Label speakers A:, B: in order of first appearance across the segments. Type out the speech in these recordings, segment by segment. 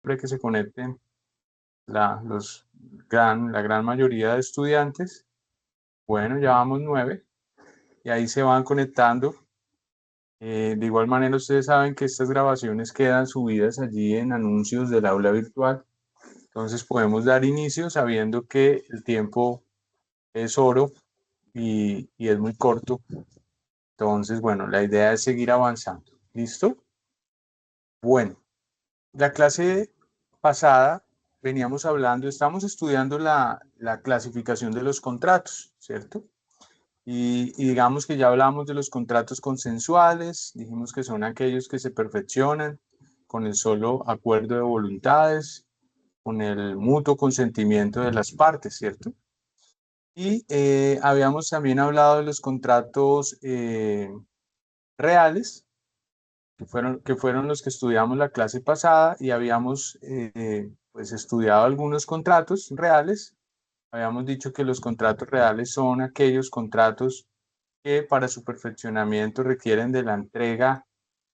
A: que se conecten la gran mayoría de estudiantes. Bueno, ya vamos 9 y ahí se van conectando. De igual manera, ustedes saben que estas grabaciones quedan subidas allí en anuncios del aula virtual. Entonces podemos dar inicio sabiendo que el tiempo es oro y es muy corto. Entonces, bueno, la idea es seguir avanzando. ¿Listo? Bueno, la clase pasada veníamos hablando, estamos estudiando la clasificación de los contratos, ¿cierto? Y digamos que ya hablamos de los contratos consensuales, dijimos que son aquellos que se perfeccionan con el solo acuerdo de voluntades, con el mutuo consentimiento de las partes, ¿cierto? Y habíamos también hablado de los contratos reales, que fueron los que estudiamos la clase pasada y habíamos pues estudiado algunos contratos reales. Habíamos dicho que los contratos reales son aquellos contratos que para su perfeccionamiento requieren de la entrega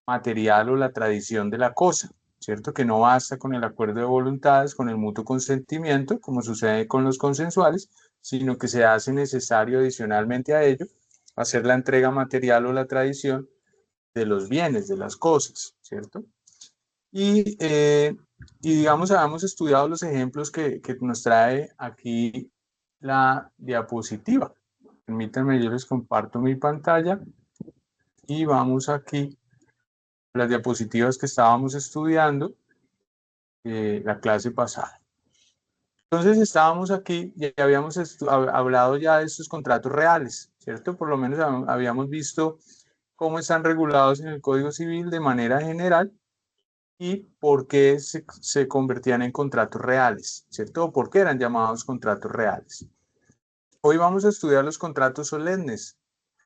A: material o la tradición de la cosa, ¿cierto? Que no basta con el acuerdo de voluntades, con el mutuo consentimiento, como sucede con los consensuales, sino que se hace necesario adicionalmente a ello hacer la entrega material o la tradición de los bienes, de las cosas, ¿cierto? Y digamos, habíamos estudiado los ejemplos que nos trae aquí la diapositiva. Permítanme, yo les comparto mi pantalla y vamos aquí a las diapositivas que estábamos estudiando la clase pasada. Entonces estábamos aquí y habíamos hablado ya de estos contratos reales, ¿cierto? Por lo menos habíamos visto cómo están regulados en el Código Civil de manera general y por qué se convertían en contratos reales, ¿cierto? O por qué eran llamados contratos reales. Hoy vamos a estudiar los contratos solemnes.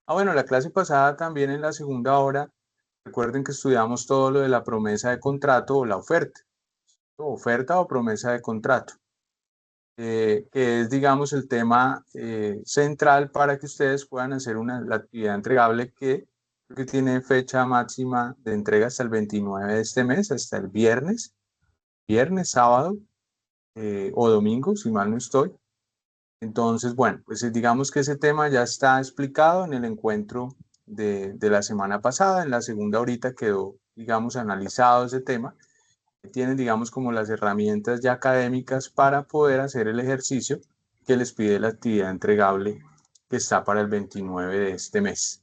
A: Bueno, la clase pasada también en la segunda hora, recuerden que estudiamos todo lo de la promesa de contrato o la oferta o promesa de contrato, que es, digamos, el tema central para que ustedes puedan hacer la actividad entregable que tiene fecha máxima de entrega hasta el 29 de este mes, hasta el viernes, sábado o domingo, si mal no estoy. Entonces, bueno, pues digamos que ese tema ya está explicado en el encuentro de la semana pasada. En la segunda horita quedó, digamos, analizado ese tema. Tienen, digamos, como las herramientas ya académicas para poder hacer el ejercicio que les pide la actividad entregable que está para el 29 de este mes.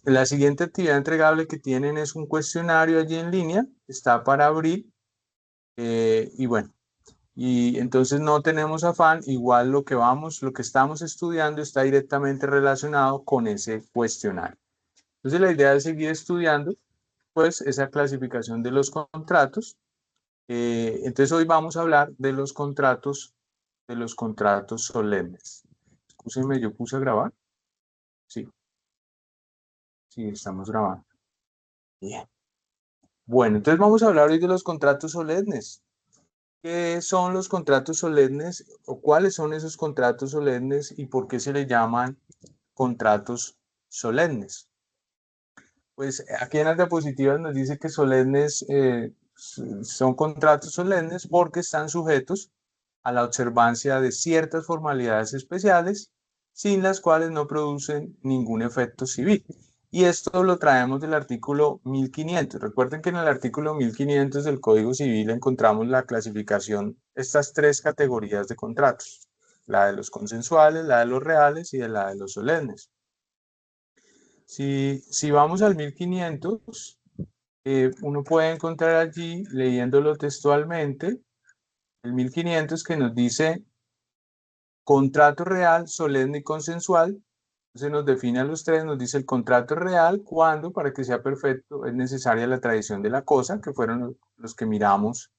A: La siguiente actividad entregable que tienen es un cuestionario allí en línea, está para abril, y bueno, y entonces no tenemos afán, igual lo que estamos estudiando está directamente relacionado con ese cuestionario. Entonces la idea es seguir estudiando pues esa clasificación de los contratos. Entonces hoy vamos a hablar de los contratos solemnes. Escúchenme, yo puse a grabar. Sí, sí, estamos grabando. Bien. Bueno, entonces vamos a hablar hoy de los contratos solemnes. ¿Qué son los contratos solemnes o cuáles son esos contratos solemnes y por qué se le llaman contratos solemnes? Pues aquí en las diapositivas nos dice que solemnes son contratos solemnes porque están sujetos a la observancia de ciertas formalidades especiales sin las cuales no producen ningún efecto civil. Y esto lo traemos del artículo 1500. Recuerden que en el artículo 1500 del Código Civil encontramos la clasificación, estas tres categorías de contratos, la de los consensuales, la de los reales y la de los solemnes. Si vamos al 1500, uno puede encontrar allí, leyéndolo textualmente, el 1500 que nos dice contrato real, solemne y consensual. Entonces nos define a los tres, nos dice el contrato real cuando, para que sea perfecto, es necesaria la tradición de la cosa, que fueron los que miramos,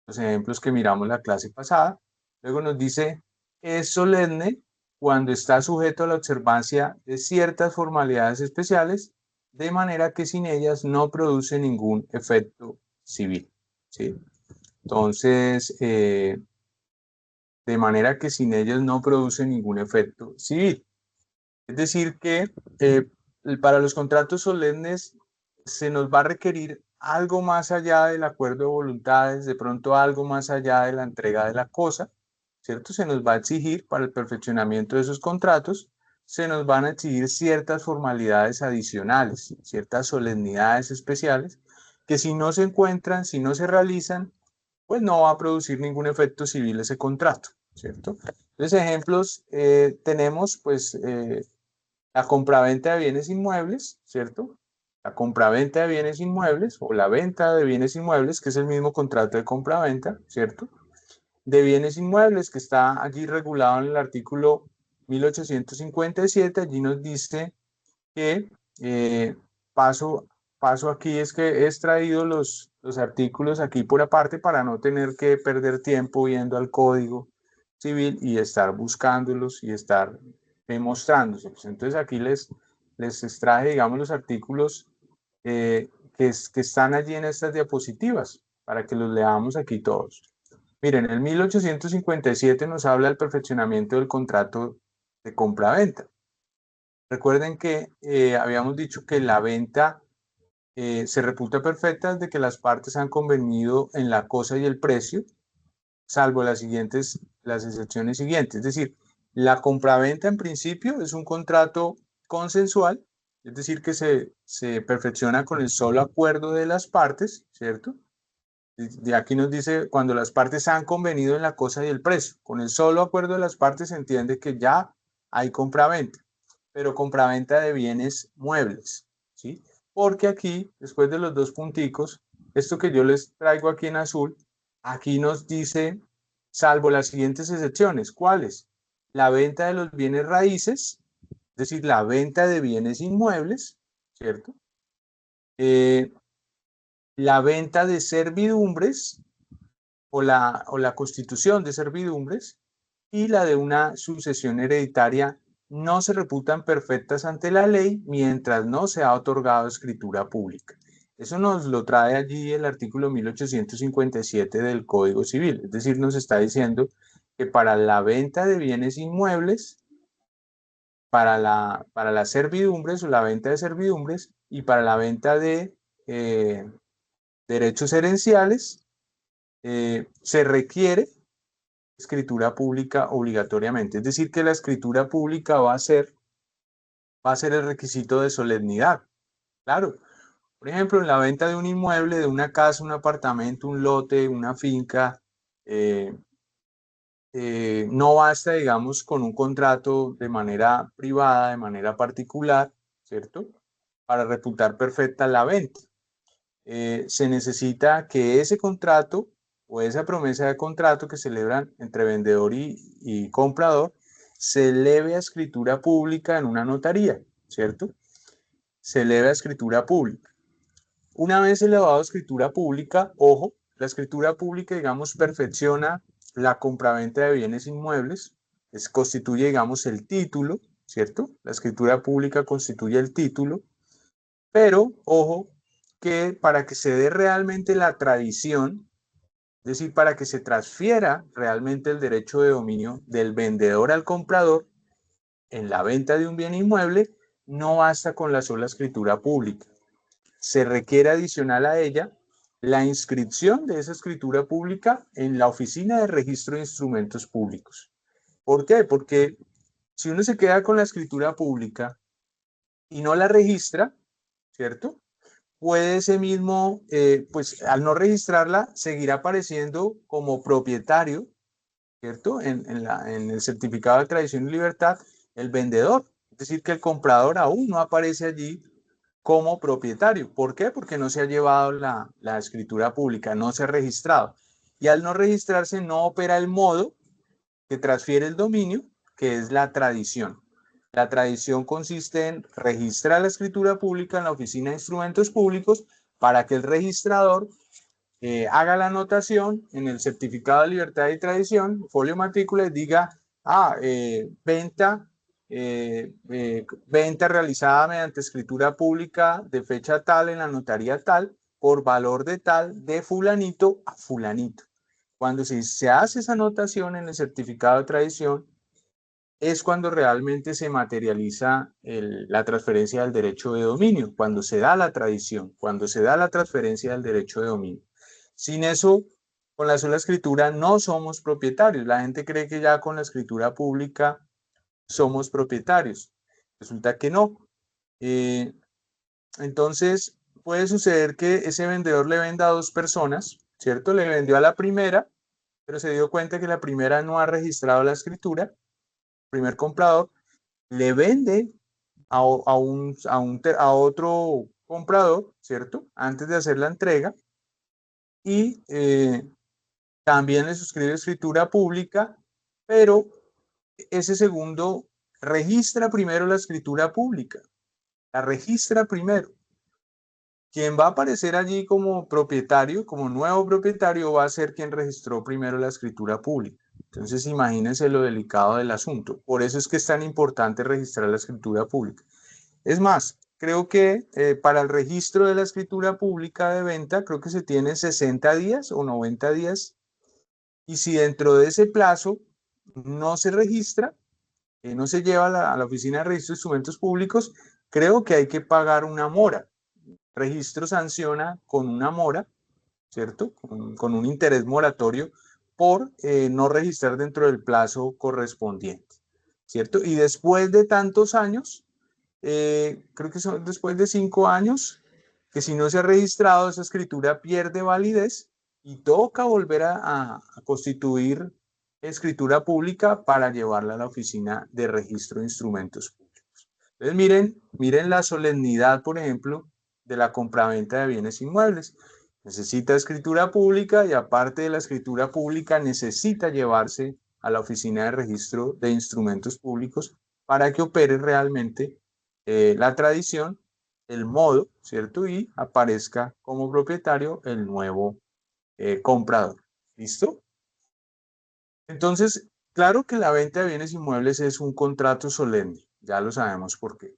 A: los ejemplos que miramos la clase pasada. Luego nos dice es solemne cuando está sujeto a la observancia de ciertas formalidades especiales, de manera que sin ellas no produce ningún efecto civil, ¿sí? Entonces, de manera que sin ellas no produce ningún efecto civil. Es decir que para los contratos solemnes se nos va a requerir algo más allá del acuerdo de voluntades, de pronto algo más allá de la entrega de la cosa, ¿cierto? Se nos va a exigir para el perfeccionamiento de esos contratos, se nos van a exigir ciertas formalidades adicionales, ciertas solemnidades especiales, que si no se encuentran, si no se realizan, pues no va a producir ningún efecto civil ese contrato, ¿cierto? Entonces, ejemplos, tenemos pues la compraventa de bienes inmuebles, ¿cierto? La compraventa de bienes inmuebles o la venta de bienes inmuebles, que es el mismo contrato de compraventa, ¿cierto? De bienes inmuebles que está allí regulado en el artículo 1857, allí nos dice que paso, paso aquí es que he extraído los artículos aquí por aparte para no tener que perder tiempo viendo al Código Civil y estar buscándolos y estar mostrándoselos. Entonces aquí les extraje, digamos, los artículos que están allí en estas diapositivas para que los leamos aquí todos. Miren, el 1857 nos habla del perfeccionamiento del contrato de compra-venta. Recuerden que habíamos dicho que la venta se reputa perfecta desde que las partes han convenido en la cosa y el precio, salvo las excepciones siguientes. Es decir, la compraventa en principio es un contrato consensual, es decir, que se perfecciona con el solo acuerdo de las partes, ¿cierto? De aquí nos dice cuando las partes han convenido en la cosa y el precio. Con el solo acuerdo de las partes se entiende que ya hay compraventa, pero compraventa de bienes muebles, ¿sí? Porque aquí, después de los dos punticos, esto que yo les traigo aquí en azul, aquí nos dice, salvo las siguientes excepciones, ¿cuáles? La venta de los bienes raíces, es decir, la venta de bienes inmuebles, ¿cierto? La venta de servidumbres o la constitución de servidumbres y la de una sucesión hereditaria no se reputan perfectas ante la ley mientras no se ha otorgado escritura pública. Eso nos lo trae allí el artículo 1857 del Código Civil, es decir, nos está diciendo que para la venta de bienes inmuebles, para las servidumbres o la venta de servidumbres y para la venta de derechos herenciales, se requiere escritura pública obligatoriamente. Es decir, que la escritura pública va a ser el requisito de solemnidad. Claro, por ejemplo, en la venta de un inmueble, de una casa, un apartamento, un lote, una finca, eh, no basta, digamos, con un contrato de manera privada, de manera particular, ¿cierto? Para reputar perfecta la venta. Se necesita que ese contrato o esa promesa de contrato que celebran entre vendedor y comprador se eleve a escritura pública en una notaría, ¿cierto? Se eleve a escritura pública. Una vez elevado a escritura pública, ojo, la escritura pública, digamos, perfecciona la compraventa de bienes inmuebles, constituye, digamos, el título, ¿cierto? La escritura pública constituye el título, pero, ojo, que para que se dé realmente la tradición, es decir, para que se transfiera realmente el derecho de dominio del vendedor al comprador en la venta de un bien inmueble, no basta con la sola escritura pública. Se requiere adicional a ella la inscripción de esa escritura pública en la Oficina de Registro de Instrumentos Públicos. ¿Por qué? Porque si uno se queda con la escritura pública y no la registra, ¿cierto? Puede ese mismo, pues al no registrarla, seguirá apareciendo como propietario, ¿cierto? En el certificado de tradición y libertad, el vendedor. Es decir, que el comprador aún no aparece allí como propietario. ¿Por qué? Porque no se ha llevado la escritura pública, no se ha registrado. Y al no registrarse, no opera el modo que transfiere el dominio, que es la tradición. La tradición consiste en registrar la escritura pública en la Oficina de Instrumentos Públicos para que el registrador haga la anotación en el certificado de libertad y tradición, folio matrícula, y diga, venta realizada mediante escritura pública de fecha tal en la notaría tal, por valor de tal, de fulanito a fulanito. Cuando se hace esa anotación en el certificado de tradición, es cuando realmente se materializa la transferencia del derecho de dominio, cuando se da la tradición, cuando se da la transferencia del derecho de dominio. Sin eso, con la sola escritura no somos propietarios. La gente cree que ya con la escritura pública somos propietarios. Resulta que no. Entonces, puede suceder que ese vendedor le venda a dos personas, ¿cierto? Le vendió a la primera, pero se dio cuenta que la primera no ha registrado la escritura. El primer comprador le vende a otro comprador, ¿cierto? Antes de hacer la entrega y también le suscribe escritura pública, pero ese segundo registra primero la escritura pública, la registra primero. Quien va a aparecer allí como propietario, como nuevo propietario, va a ser quien registró primero la escritura pública. Entonces, imagínense lo delicado del asunto. Por eso es que es tan importante registrar la escritura pública. Es más, creo que para el registro de la escritura pública de venta, creo que se tiene 60 días o 90 días. Y si dentro de ese plazo no se registra, no se lleva a la oficina de registro de instrumentos públicos, creo que hay que pagar una mora. Registro sanciona con una mora, ¿cierto? Con un interés moratorio por no registrar dentro del plazo correspondiente, ¿cierto? Y después de tantos años, creo que son después de 5 años, que si no se ha registrado, esa escritura pierde validez y toca volver a constituir escritura pública para llevarla a la oficina de registro de instrumentos públicos. Entonces, miren la solemnidad, por ejemplo, de la compraventa de bienes inmuebles. Necesita escritura pública y aparte de la escritura pública necesita llevarse a la oficina de registro de instrumentos públicos para que opere realmente la tradición, el modo, ¿cierto? Y aparezca como propietario el nuevo comprador. ¿Listo? Entonces, claro que la venta de bienes inmuebles es un contrato solemne, ya lo sabemos por qué.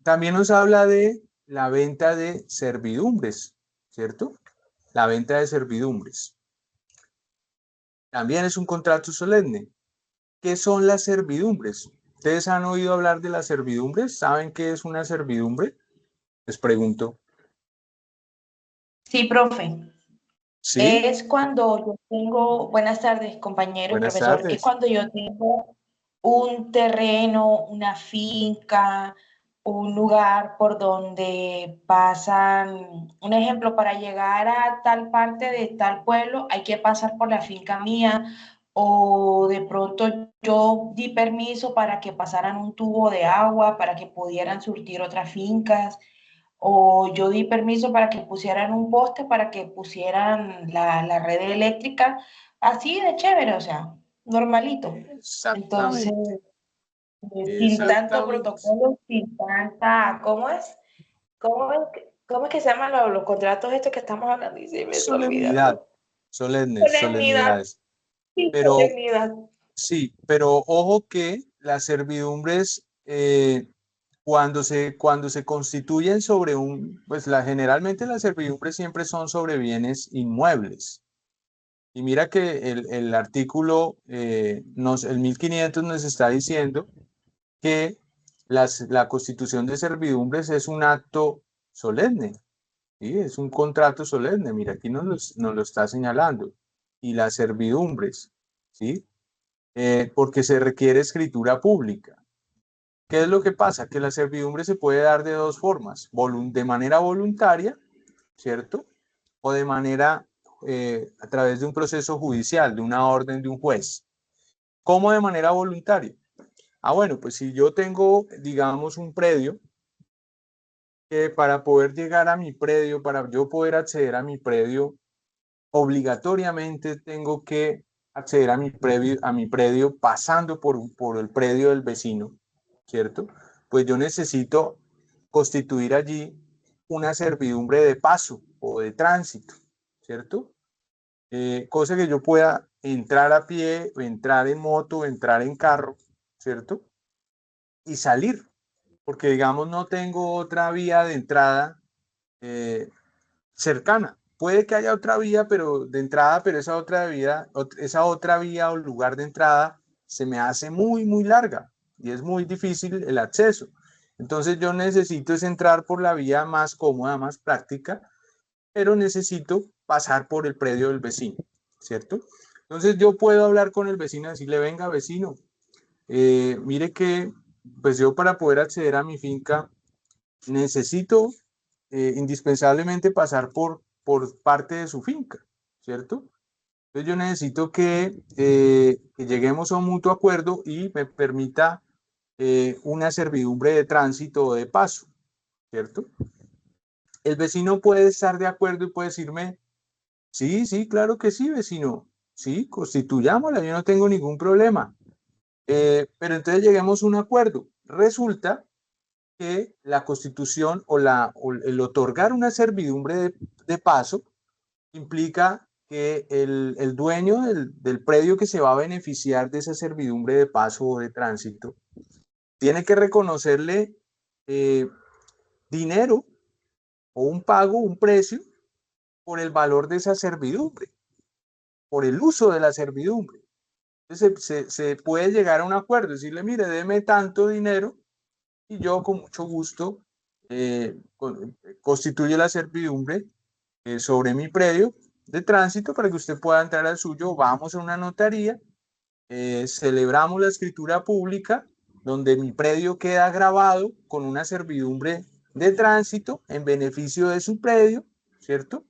A: También nos habla de la venta de servidumbres, ¿cierto? La venta de servidumbres. También es un contrato solemne. ¿Qué son las servidumbres? ¿Ustedes han oído hablar de las servidumbres? ¿Saben qué es una servidumbre? Les pregunto.
B: Sí, profe.
A: ¿Sí?
B: Es cuando yo tengo, buenas tardes, compañero y
A: Buenas
B: profesor, es
A: tardes.
B: cuando yo tengo un terreno, una finca, un lugar por donde pasan, un ejemplo, para llegar a tal parte de tal pueblo hay que pasar por la finca mía o de pronto yo di permiso para que pasaran un tubo de agua para que pudieran surtir otras fincas o yo di permiso para que pusieran un poste, para que pusieran la red eléctrica, así de chévere, o sea, normalito. Entonces,
A: Exactamente.
B: sin tanto
A: Exactamente.
B: protocolo, sin tanta, ¿cómo es? ¿Cómo es que se llaman los contratos estos que estamos hablando? Y se me está
A: Solemnidad.
B: olvidando.
A: Solemnes,
B: Solemnidad,
A: solemnidades.
B: sí,
A: Pero
B: solemnidad.
A: sí, pero ojo que las servidumbres, cuando se constituyen sobre pues generalmente las servidumbres siempre son sobre bienes inmuebles. Y mira que el artículo, el 1500 nos está diciendo que la constitución de servidumbres es un acto solemne, ¿sí? Es un contrato solemne, mira, aquí nos lo está señalando. Y las servidumbres, ¿sí? Porque se requiere escritura pública. ¿Qué es lo que pasa? Que la servidumbre se puede dar de dos formas, de manera voluntaria, ¿cierto? O de manera a través de un proceso judicial, de una orden de un juez. ¿Cómo de manera voluntaria? Ah, bueno, pues si yo tengo, digamos, un predio, que para poder llegar a mi predio, para yo poder acceder a mi predio, obligatoriamente tengo que acceder a mi predio pasando por el predio del vecino, ¿cierto? Pues yo necesito constituir allí una servidumbre de paso o de tránsito, ¿cierto? Cosa que yo pueda entrar a pie, entrar en moto, entrar en carro, ¿cierto? Y salir, porque digamos no tengo otra vía de entrada eh, cercana. Puede que haya otra vía, pero de entrada, pero esa otra vía o lugar de entrada se me hace muy larga y es muy difícil el acceso. Entonces yo necesito es entrar por la vía más cómoda, más práctica, pero necesito pasar por el predio del vecino, ¿cierto? Entonces yo puedo hablar con el vecino y decirle, venga vecino, mire que pues yo para poder acceder a mi finca necesito indispensablemente pasar por parte de su finca, ¿cierto? Entonces yo necesito que lleguemos a un mutuo acuerdo y me permita una servidumbre de tránsito o de paso, ¿cierto? El vecino puede estar de acuerdo y puede decirme, sí, claro que sí, vecino, sí, constituyámosla, yo no tengo ningún problema. Pero entonces lleguemos a un acuerdo. Resulta que la constitución o el otorgar una servidumbre de paso implica que el dueño del predio que se va a beneficiar de esa servidumbre de paso o de tránsito tiene que reconocerle eh, dinero o un pago, un precio por el valor de esa servidumbre, por el uso de la servidumbre. Entonces se puede llegar a un acuerdo, decirle, mire, deme tanto dinero y yo con mucho gusto constituye la servidumbre sobre mi predio de tránsito para que usted pueda entrar al suyo. Vamos a una notaría, celebramos la escritura pública donde mi predio queda grabado con una servidumbre de tránsito en beneficio de su predio, ¿cierto?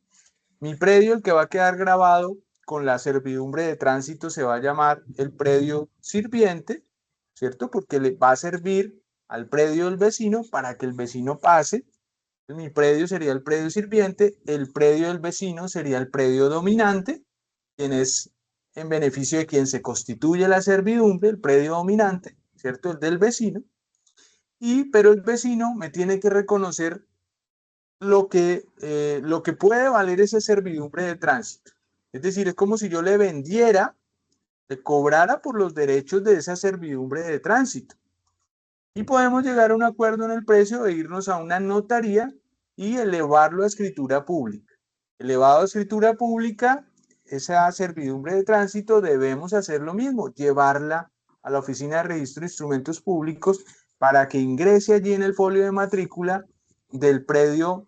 A: Mi predio, el que va a quedar grabado con la servidumbre de tránsito, se va a llamar el predio sirviente, ¿cierto? Porque le va a servir al predio del vecino para que el vecino pase. Mi predio sería el predio sirviente, el predio del vecino sería el predio dominante, quien es en beneficio de quien se constituye la servidumbre, el predio dominante, ¿cierto? El del vecino. Pero el vecino me tiene que reconocer lo que puede valer esa servidumbre de tránsito. Es decir, es como si yo le vendiera, le cobrara por los derechos de esa servidumbre de tránsito. Y podemos llegar a un acuerdo en el precio e irnos a una notaría y elevarlo a escritura pública. Elevado a escritura pública, esa servidumbre de tránsito debemos hacer lo mismo, llevarla a la Oficina de Registro de Instrumentos Públicos para que ingrese allí en el folio de matrícula del predio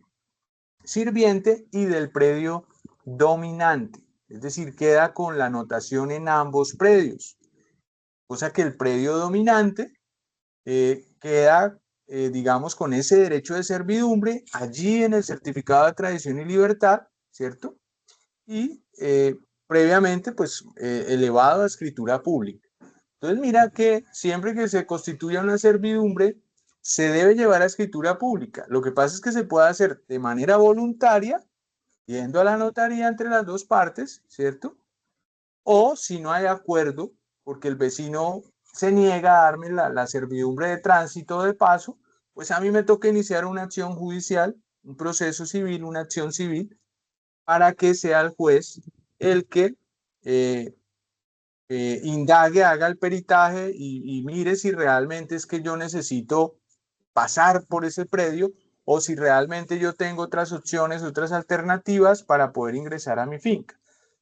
A: sirviente y del predio dominante. Es decir, queda con la anotación en ambos predios. Cosa que el predio dominante queda, digamos, con ese derecho de servidumbre allí en el certificado de tradición y libertad, ¿cierto? Y previamente, pues, elevado a escritura pública. Entonces, mira que siempre que se constituya una servidumbre, se debe llevar a escritura pública. Lo que pasa es que se puede hacer de manera voluntaria, yendo a la notaría entre las dos partes, ¿cierto? O si no hay acuerdo, porque el vecino se niega a darme la servidumbre de tránsito de paso, pues a mí me toca iniciar una acción judicial, un proceso civil, una acción civil, para que sea el juez el que eh, indague, haga el peritaje y mire si realmente es que yo necesito pasar por ese predio o si realmente yo tengo otras opciones, otras alternativas para poder ingresar a mi finca.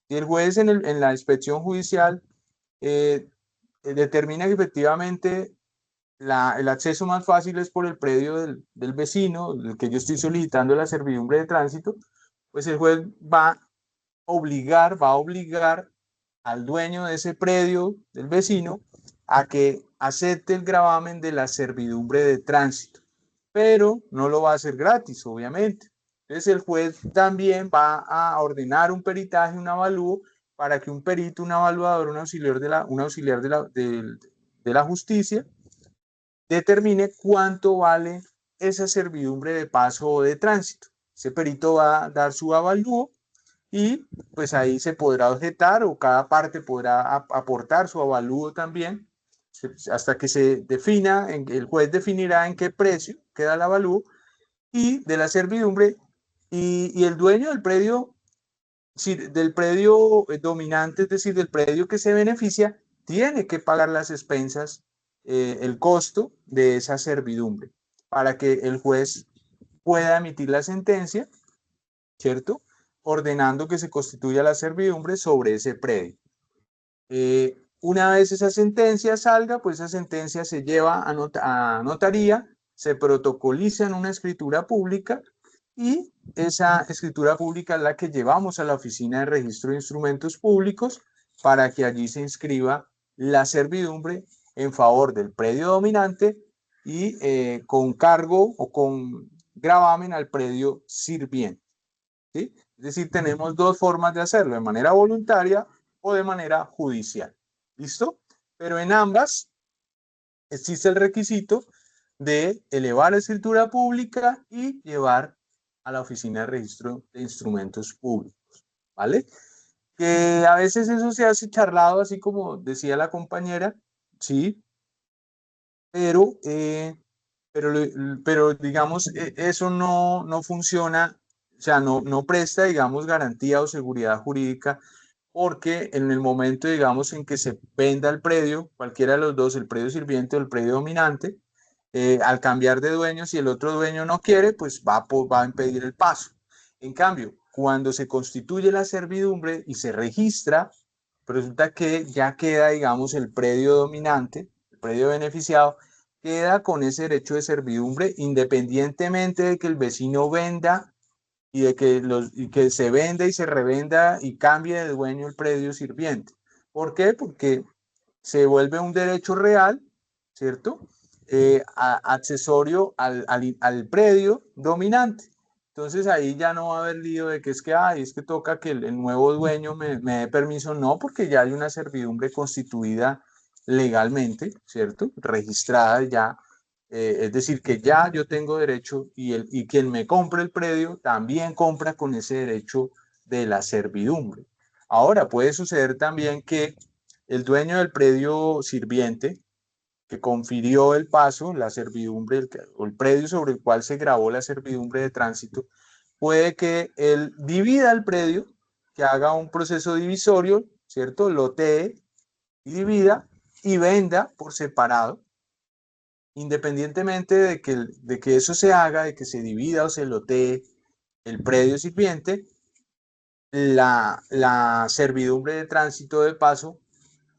A: Si el juez en la inspección judicial eh, determina que efectivamente el acceso más fácil es por el predio del vecino, del que yo estoy solicitando la servidumbre de tránsito, pues el juez va a obligar al dueño de ese predio del vecino a que acepte el gravamen de la servidumbre de tránsito, pero no lo va a hacer gratis, obviamente. Entonces el juez también va a ordenar un peritaje, un avalúo, para que un perito, un evaluador, un auxiliar de la justicia determine cuánto vale esa servidumbre de paso o de tránsito. Ese perito va a dar su avalúo y pues ahí se podrá objetar o cada parte podrá aportar su avalúo también hasta que se defina, el juez definirá en qué precio queda el avalúo y de la servidumbre y el dueño del predio dominante, es decir, del predio que se beneficia, tiene que pagar las expensas, el costo de esa servidumbre para que el juez pueda emitir la sentencia, ¿cierto? Ordenando que se constituya la servidumbre sobre ese predio. Una vez esa sentencia salga, pues esa sentencia se lleva a notaría, se protocoliza en una escritura pública y esa escritura pública es la que llevamos a la Oficina de Registro de Instrumentos Públicos para que allí se inscriba la servidumbre en favor del predio dominante y con cargo o con gravamen al predio sirviente. ¿Sí? Es decir, tenemos dos formas de hacerlo, de manera voluntaria o de manera judicial. ¿Listo? Pero en ambas existe el requisito de elevar la escritura pública y llevar a la Oficina de Registro de Instrumentos Públicos. ¿Vale? Que a veces eso se hace charlado, así como decía la compañera, sí, pero, pero, pero digamos, eso no funciona, o sea, no presta, digamos, garantía o seguridad jurídica, porque en el momento, digamos, en que se venda el predio, cualquiera de los dos, el predio sirviente o el predio dominante, al cambiar de dueño, si el otro dueño no quiere, pues va a impedir el paso. En cambio, cuando se constituye la servidumbre y se registra, resulta que ya queda, digamos, el predio dominante, el predio beneficiado, queda con ese derecho de servidumbre independientemente de que el vecino venda y que se venda y se revenda y cambie de dueño el predio sirviente. ¿Por qué? Porque se vuelve un derecho real, ¿cierto? Accesorio al predio dominante. Entonces ahí ya no va a haber lío de que es que, ay, es que toca que el nuevo dueño me dé permiso. No, porque ya hay una servidumbre constituida legalmente, ¿cierto? Registrada ya. Es decir, que ya yo tengo derecho y quien me compre el predio también compra con ese derecho de la servidumbre. Ahora, puede suceder también que el dueño del predio sirviente que confirió el paso, la servidumbre o el predio sobre el cual se grabó la servidumbre de tránsito, puede que él divida el predio, que haga un proceso divisorio, ¿cierto? Lotee y divida y venda por separado, independientemente de que eso se haga, de que se divida o se lotee el predio sirviente, la servidumbre de tránsito de paso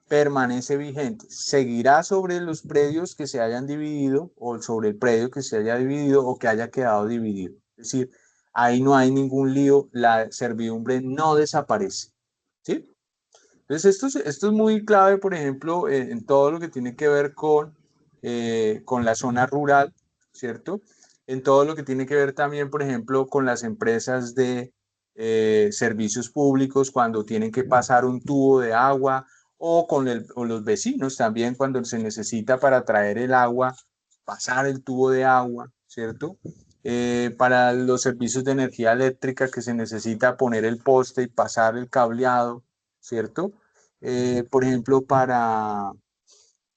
A: permanece vigente. Seguirá sobre los predios que se hayan dividido o sobre el predio que se haya dividido o que haya quedado dividido. Es decir, ahí no hay ningún lío, la servidumbre no desaparece. ¿Sí? Entonces, esto es muy clave, por ejemplo, en todo lo que tiene que ver con la zona rural, ¿cierto? En todo lo que tiene que ver también, por ejemplo, con las empresas de servicios públicos cuando tienen que pasar un tubo de agua o o los vecinos también cuando se necesita para traer el agua, pasar el tubo de agua, ¿cierto? Para los servicios de energía eléctrica que se necesita poner el poste y pasar el cableado, ¿cierto? Por ejemplo, para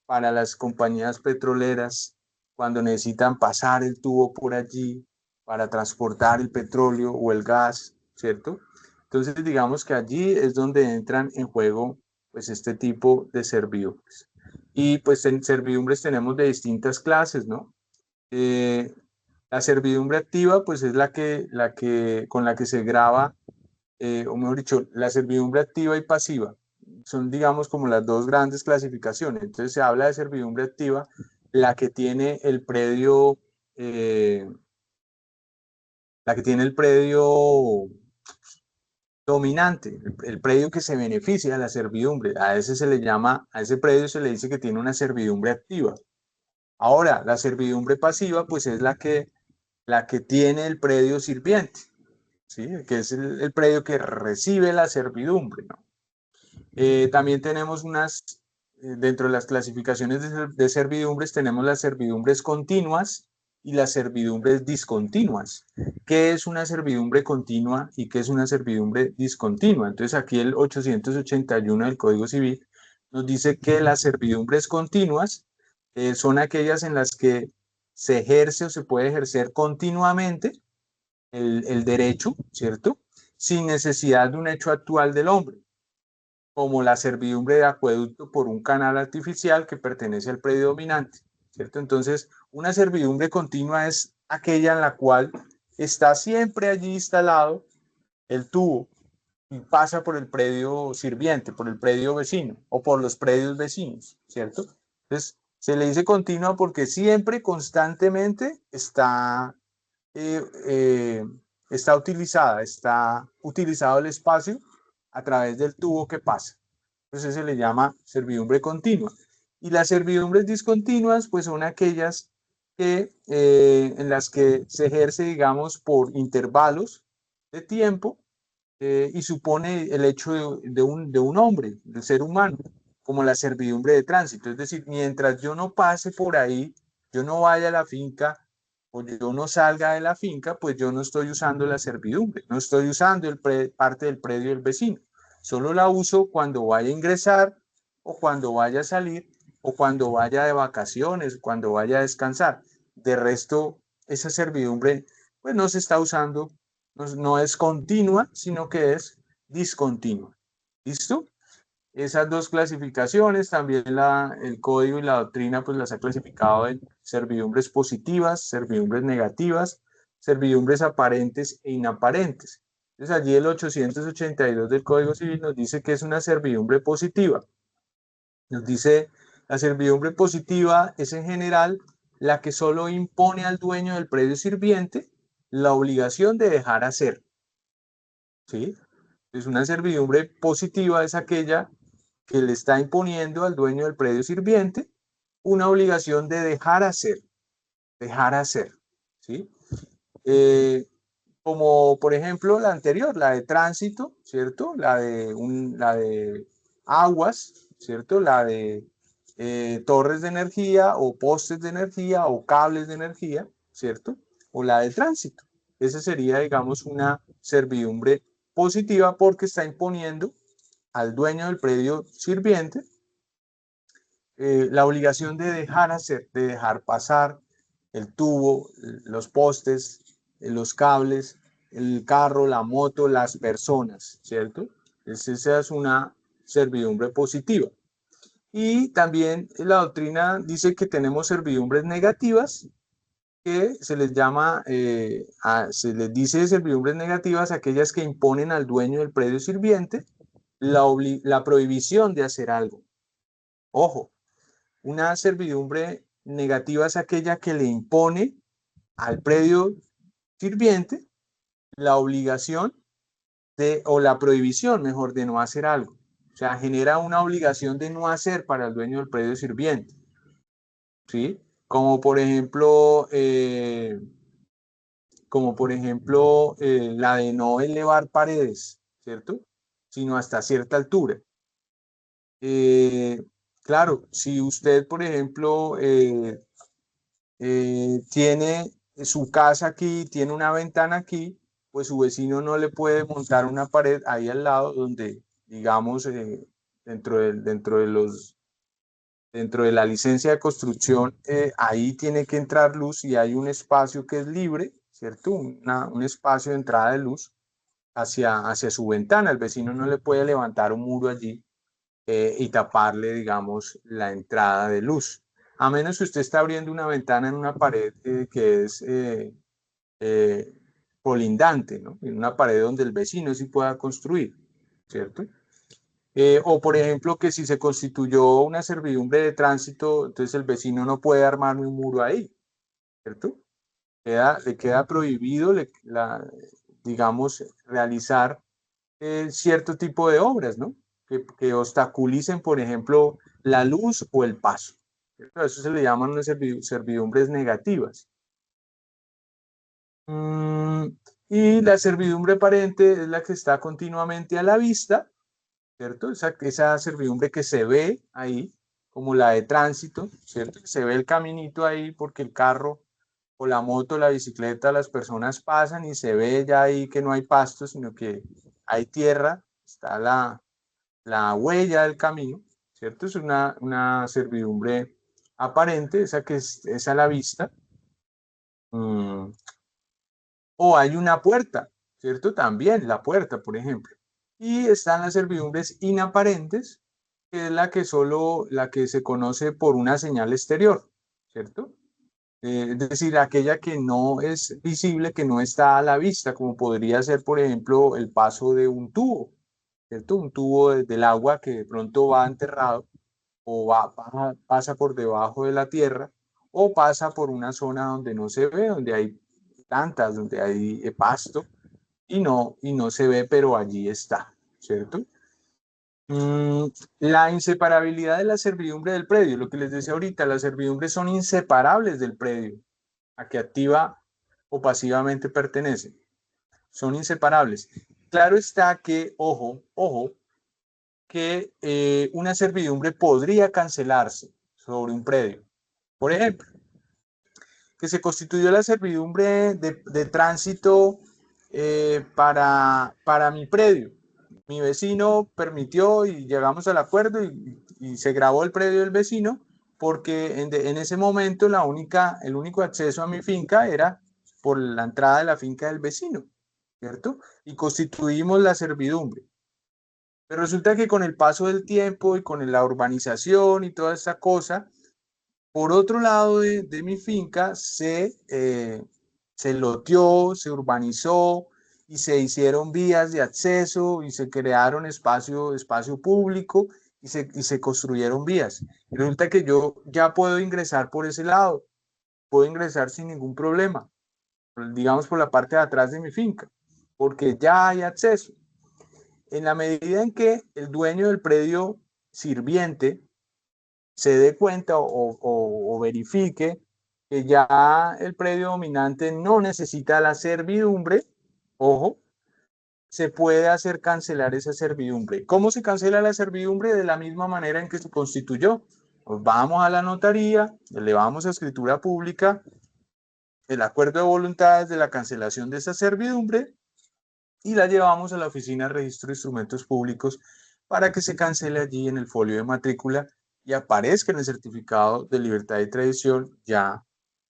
A: las compañías petroleras, cuando necesitan pasar el tubo por allí para transportar el petróleo o el gas, ¿cierto? Entonces, digamos que allí es donde entran en juego pues este tipo de servidumbres. Y pues en servidumbres tenemos de distintas clases, ¿no? Eh, la servidumbre activa, pues es con la que se graba, o mejor dicho, la servidumbre activa y pasiva. Son, digamos, como las dos grandes clasificaciones. Entonces se habla de servidumbre activa, la que tiene el predio, eh, la que tiene el predio dominante, el predio que se beneficia de la servidumbre. A ese se le llama, a ese predio se le dice que tiene una servidumbre activa. Ahora, la servidumbre pasiva, pues es la que tiene el predio sirviente, ¿sí? Que es el predio que recibe la servidumbre, ¿no? También tenemos dentro de las clasificaciones de servidumbres, tenemos las servidumbres continuas y las servidumbres discontinuas. ¿Qué es una servidumbre continua y qué es una servidumbre discontinua? Entonces aquí el 881 del Código Civil nos dice que las servidumbres continuas son aquellas en las que se ejerce o se puede ejercer continuamente el derecho, ¿cierto? Sin necesidad de un hecho actual del hombre, como la servidumbre de acueducto por un canal artificial que pertenece al predio dominante, ¿cierto? Entonces, una servidumbre continua es aquella en la cual está siempre allí instalado el tubo y pasa por el predio sirviente, por el predio vecino o por los predios vecinos, ¿cierto? Entonces, se le dice continua porque siempre, constantemente eh, eh, está utilizado el espacio a través del tubo que pasa. Entonces se le llama servidumbre continua. Y las servidumbres discontinuas, pues son aquellas en las que se ejerce, digamos, por intervalos de tiempo y supone el hecho de un hombre, del ser humano, como la servidumbre de tránsito. Es decir, mientras yo no pase por ahí, yo no vaya a la finca o yo no salga de la finca, pues yo no estoy usando la servidumbre, no estoy usando parte del predio del vecino. Solo la uso cuando vaya a ingresar o cuando vaya a salir o cuando vaya de vacaciones, cuando vaya a descansar. De resto, esa servidumbre pues no se está usando, no es continua, sino que es discontinua. ¿Listo? Esas dos clasificaciones, también el código y la doctrina pues las ha clasificado en servidumbres positivas, servidumbres negativas, servidumbres aparentes e inaparentes. Entonces allí el 882 del Código Civil nos dice que es una servidumbre positiva. Nos dice, la servidumbre positiva es en general la que solo impone al dueño del predio sirviente la obligación de dejar hacer. ¿Sí? Es una servidumbre positiva, es aquella que le está imponiendo al dueño del predio sirviente una obligación de dejar hacer, ¿sí? Como por ejemplo la anterior, la de tránsito, ¿cierto? La de aguas, ¿cierto? La de torres de energía o postes de energía o cables de energía, ¿cierto? O la de tránsito. Esa sería, digamos, una servidumbre positiva porque está imponiendo al dueño del predio sirviente la obligación de dejar hacer, de dejar pasar el tubo, los postes, los cables, el carro, la moto, las personas, ¿cierto? Esa es una servidumbre positiva. Y también la doctrina dice que tenemos servidumbres negativas, que se les llama, se les dice servidumbres negativas aquellas que imponen al dueño del predio sirviente la prohibición de hacer algo. Ojo, una servidumbre negativa es aquella que le impone al predio sirviente la obligación o la prohibición, mejor, de no hacer algo. O sea, genera una obligación de no hacer para el dueño del predio sirviente. ¿Sí? Como por ejemplo la de no elevar paredes, ¿cierto? Sino hasta cierta altura. Claro, si usted, por ejemplo, tiene su casa aquí, tiene una ventana aquí, pues su vecino no le puede montar una pared ahí al lado donde, digamos, dentro de la licencia de construcción, ahí tiene que entrar luz y hay un espacio que es libre, ¿cierto? Un espacio de entrada de luz hacia su ventana. El vecino no le puede levantar un muro allí y taparle, digamos, la entrada de luz. A menos que usted esté abriendo una ventana en una pared que es eh, colindante, ¿no? En una pared donde el vecino sí pueda construir, ¿cierto? O por ejemplo que si se constituyó una servidumbre de tránsito, entonces el vecino no puede armarme un muro ahí, ¿cierto? Le queda prohibido, digamos, realizar cierto tipo de obras, ¿no? Que obstaculicen, por ejemplo, la luz o el paso. ¿Cierto? Eso se le llaman unas servidumbres negativas. Y la servidumbre aparente es la que está continuamente a la vista, ¿cierto? Esa servidumbre que se ve ahí, como la de tránsito, ¿cierto? Se ve el caminito ahí porque el carro o la moto, la bicicleta, las personas pasan y se ve ya ahí que no hay pasto, sino que hay tierra, está la huella del camino, ¿cierto? Es una servidumbre aparente, esa que es a la vista. O hay una puerta, ¿cierto? También la puerta, por ejemplo. Y están las servidumbres inaparentes, que es la que se conoce por una señal exterior, ¿cierto? Es decir, aquella que no es visible, que no está a la vista, como podría ser, por ejemplo, el paso de un tubo, ¿cierto? Un tubo del agua que de pronto va enterrado o pasa por debajo de la tierra o pasa por una zona donde no se ve, donde hay plantas, donde hay pasto y no se ve, pero allí está, ¿cierto? La inseparabilidad de la servidumbre del predio, lo que les decía ahorita, las servidumbres son inseparables del predio, a que activa o pasivamente pertenecen, son inseparables. Claro está que, ojo, que una servidumbre podría cancelarse sobre un predio. Por ejemplo, que se constituyó la servidumbre de tránsito para mi predio. Mi vecino permitió y llegamos al acuerdo y se grabó el predio del vecino porque en ese momento el único acceso a mi finca era por la entrada de la finca del vecino, ¿cierto? Y constituimos la servidumbre. Pero resulta que con el paso del tiempo y con la urbanización y toda esta cosa, por otro lado de mi finca se loteó, se urbanizó y se hicieron vías de acceso y se crearon espacio público y se construyeron vías. Y resulta que yo ya puedo ingresar por ese lado, puedo ingresar sin ningún problema, digamos por la parte de atrás de mi finca, porque ya hay acceso. En la medida en que el dueño del predio sirviente se dé cuenta o verifique que ya el predio dominante no necesita la servidumbre, ojo, se puede hacer cancelar esa servidumbre. ¿Cómo se cancela la servidumbre? De la misma manera en que se constituyó. Pues vamos a la notaría, elevamos a escritura pública el acuerdo de voluntades de la cancelación de esa servidumbre y la llevamos a la oficina de registro de instrumentos públicos para que se cancele allí en el folio de matrícula y aparezca en el certificado de libertad y tradición ya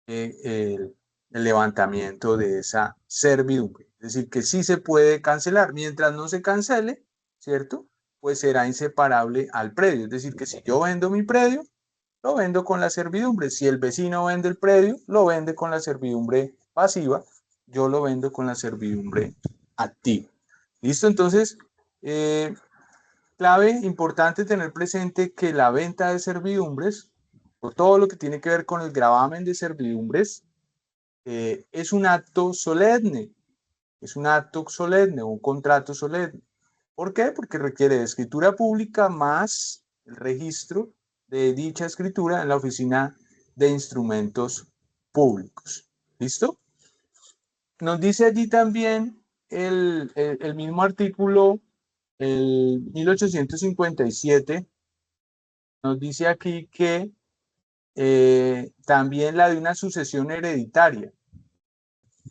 A: el levantamiento de esa servidumbre. Es decir, que sí se puede cancelar. Mientras no se cancele, ¿cierto? Pues será inseparable al predio. Es decir, que si yo vendo mi predio, lo vendo con la servidumbre. Si el vecino vende el predio, lo vende con la servidumbre pasiva. Yo lo vendo con la servidumbre activa. ¿Listo? Entonces, clave importante tener presente que la venta de servidumbres, o todo lo que tiene que ver con el gravamen de servidumbres, es un acto solemne, un contrato solemne. ¿Por qué? Porque requiere de escritura pública más el registro de dicha escritura en la oficina de instrumentos públicos. ¿Listo? Nos dice allí también el mismo artículo, el 1857, nos dice aquí que también la de una sucesión hereditaria.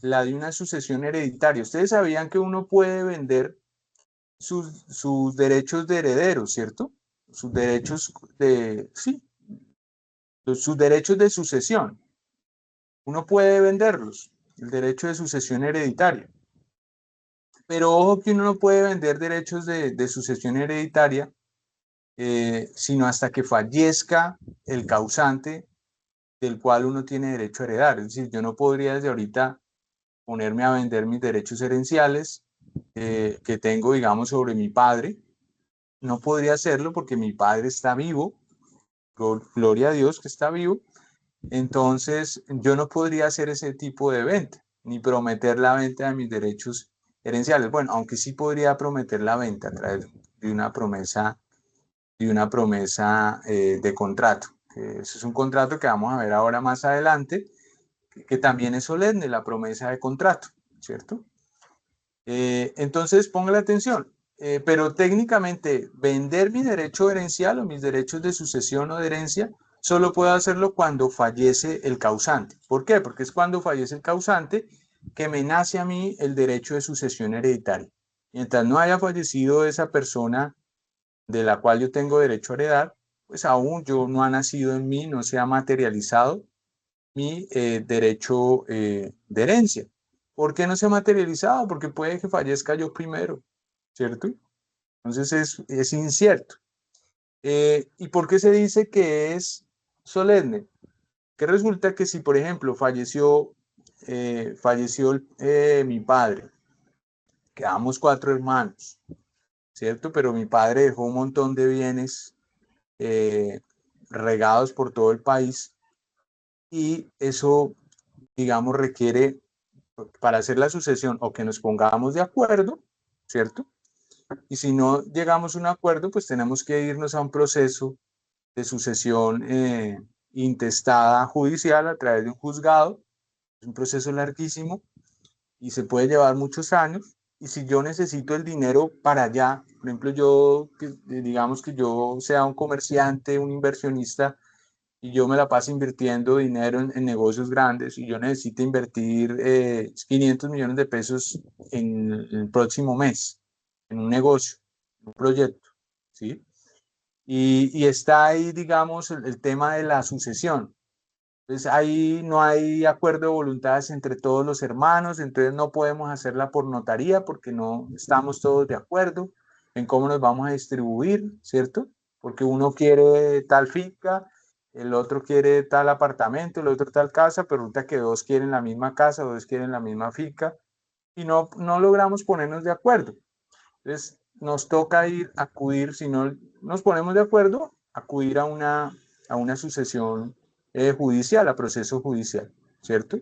A: La de una sucesión hereditaria. Ustedes sabían que uno puede vender sus derechos de heredero, ¿cierto? Sus derechos sí, sus derechos de sucesión. Uno puede venderlos, el derecho de sucesión hereditaria. Pero ojo que uno no puede vender derechos de sucesión hereditaria sino hasta que fallezca el causante del cual uno tiene derecho a heredar. Es decir, yo no podría desde ahorita ponerme a vender mis derechos herenciales que tengo, digamos, sobre mi padre. No podría hacerlo porque mi padre está vivo, gloria a Dios que está vivo. Entonces, yo no podría hacer ese tipo de venta, ni prometer la venta de mis derechos herenciales. Bueno, aunque sí podría prometer la venta a través de una promesa, de contrato. Eso es un contrato que vamos a ver ahora más adelante, que también es solemne, la promesa de contrato, ¿cierto? Entonces, póngale atención. Pero técnicamente, vender mi derecho herencial o mis derechos de sucesión o de herencia, solo puedo hacerlo cuando fallece el causante. ¿Por qué? Porque es cuando fallece el causante que me nace a mí el derecho de sucesión hereditaria. Mientras no haya fallecido esa persona de la cual yo tengo derecho a heredar, pues aún yo no ha nacido en mí, no se ha materializado mi derecho de herencia. ¿Por qué no se ha materializado? Porque puede que fallezca yo primero, ¿cierto? Entonces es incierto. ¿Y por qué se dice que es solemne? Que resulta que si, por ejemplo, falleció mi padre, quedamos 4 hermanos, ¿cierto? Pero mi padre dejó un montón de bienes eh, regados por todo el país y eso, digamos, requiere para hacer la sucesión o que nos pongamos de acuerdo, ¿cierto? Y si no llegamos a un acuerdo, pues tenemos que irnos a un proceso de sucesión intestada judicial a través de un juzgado. Es un proceso larguísimo y se puede llevar muchos años. Y si yo necesito el dinero para allá, por ejemplo, yo, digamos que yo sea un comerciante, un inversionista, y yo me la paso invirtiendo dinero en negocios grandes y yo necesito invertir 500 millones de pesos en el próximo mes, en un negocio, en un proyecto, ¿sí? Y está ahí, digamos, el tema de la sucesión. Entonces ahí no hay acuerdo de voluntades entre todos los hermanos, entonces no podemos hacerla por notaría porque no estamos todos de acuerdo en cómo nos vamos a distribuir, ¿cierto? Porque uno quiere tal finca, el otro quiere tal apartamento, el otro tal casa, pero resulta que dos quieren la misma casa, dos quieren la misma finca y no logramos ponernos de acuerdo. Entonces nos toca acudir, si no nos ponemos de acuerdo, acudir a una sucesión judicial, a proceso judicial, ¿cierto?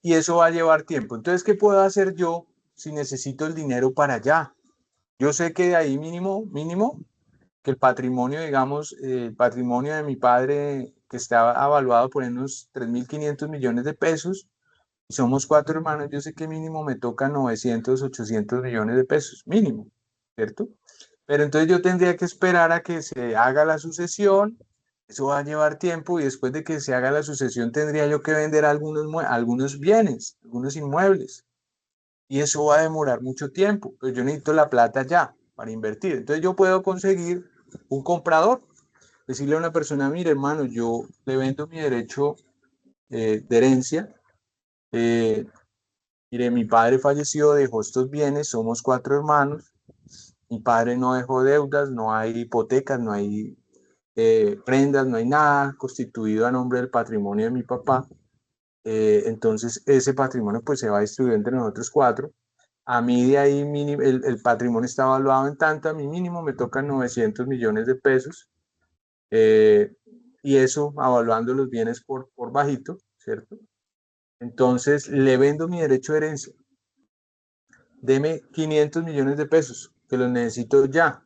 A: Y eso va a llevar tiempo. Entonces, ¿qué puedo hacer yo si necesito el dinero para allá? Yo sé que de ahí mínimo, que el patrimonio, digamos, el patrimonio de mi padre, que estaba avaluado por unos 3.500 millones de pesos, y somos cuatro hermanos, yo sé que mínimo me toca 900, 800 millones de pesos, mínimo, ¿cierto? Pero entonces yo tendría que esperar a que se haga la sucesión, eso va a llevar tiempo y después de que se haga la sucesión tendría yo que vender algunos bienes, algunos inmuebles y eso va a demorar mucho tiempo, pero yo necesito la plata ya para invertir. Entonces yo puedo conseguir un comprador, decirle a una persona, mire hermano, yo le vendo mi derecho de herencia, eh, mire, mi padre falleció, dejó estos bienes, somos cuatro hermanos, mi padre no dejó deudas, no hay hipotecas, no hay prendas, no hay nada constituido a nombre del patrimonio de mi papá. Entonces ese patrimonio pues se va a distribuir entre nosotros cuatro. A mí de ahí el patrimonio está evaluado en tanto, a mí mínimo me tocan 900 millones de pesos eh, y eso evaluando los bienes por bajito, ¿cierto? Entonces le vendo mi derecho de herencia, deme 500 millones de pesos, que los necesito ya,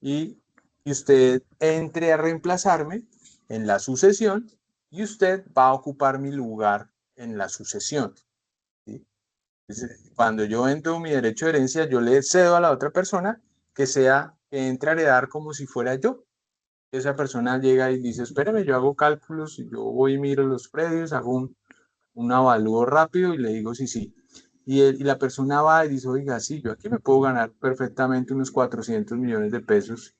A: y, y usted entre a reemplazarme en la sucesión y usted va a ocupar mi lugar en la sucesión. ¿Sí? Entonces, cuando yo vendo mi derecho de herencia, yo le cedo a la otra persona que entre a heredar como si fuera yo. Esa persona llega y dice, espérame, yo hago cálculos, yo voy y miro los predios, hago un avalúo rápido y le digo sí, sí. Y la persona va y dice, oiga, sí, yo aquí me puedo ganar perfectamente unos 400 millones de pesos,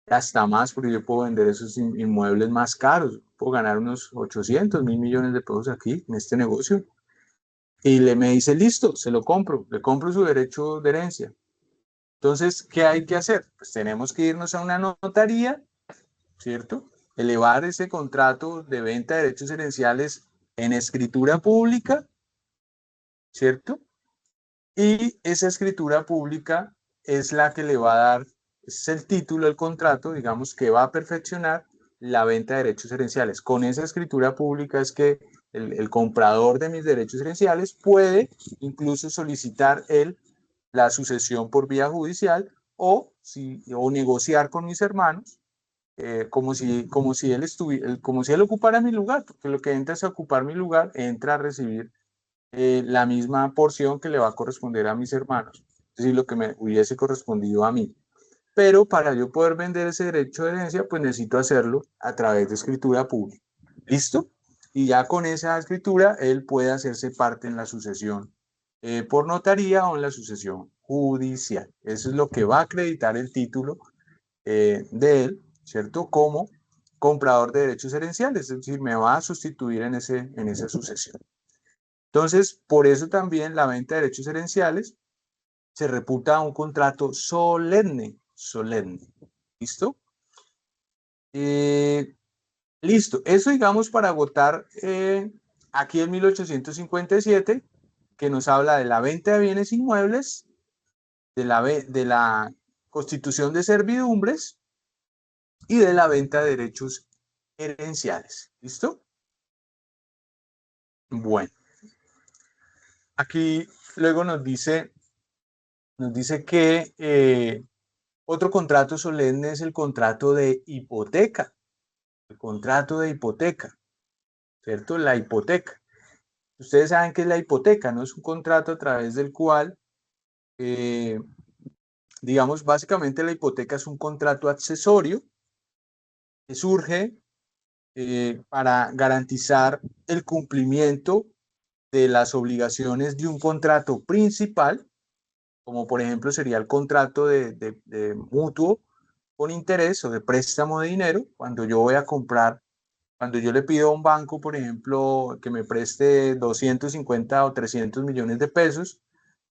A: hasta más, porque yo puedo vender esos inmuebles más caros, puedo ganar unos 800, 1.000 millones de pesos aquí en este negocio. Y me dice, listo, se lo compro, le compro su derecho de herencia. Entonces, ¿qué hay que hacer? Pues tenemos que irnos a una notaría, ¿cierto? Elevar ese contrato de venta de derechos herenciales en escritura pública, ¿cierto? Y esa escritura pública es la que le va a dar, es el título del contrato, digamos, que va a perfeccionar la venta de derechos herenciales. Con esa escritura pública es que el comprador de mis derechos herenciales puede incluso solicitar la sucesión por vía judicial o negociar con mis hermanos como si él ocupara mi lugar, porque lo que entra es a ocupar mi lugar, entra a recibir la misma porción que le va a corresponder a mis hermanos, es decir, lo que me hubiese correspondido a mí. Pero para yo poder vender ese derecho de herencia, pues necesito hacerlo a través de escritura pública. ¿Listo? Y ya con esa escritura, él puede hacerse parte en la sucesión por notaría o en la sucesión judicial. Eso es lo que va a acreditar el título de él, ¿cierto? Como comprador de derechos herenciales, es decir, me va a sustituir en esa sucesión. Entonces, por eso también la venta de derechos herenciales se reputa un contrato solemne, solemne. ¿Listo? Eh, listo. Eso, digamos, para agotar aquí en 1857, que nos habla de la venta de bienes inmuebles de la constitución de servidumbres y de la venta de derechos herenciales. ¿Listo? Bueno, aquí luego nos dice que otro contrato solemne es el contrato de hipoteca. El contrato de hipoteca, ¿cierto? La hipoteca. Ustedes saben qué es la hipoteca, ¿no? Es un contrato a través del cual, digamos, básicamente la hipoteca es un contrato accesorio que surge para garantizar el cumplimiento de las obligaciones de un contrato principal, como por ejemplo sería el contrato de mutuo con interés o de préstamo de dinero, cuando yo voy a comprar, cuando yo le pido a un banco, por ejemplo, que me preste 250 o 300 millones de pesos,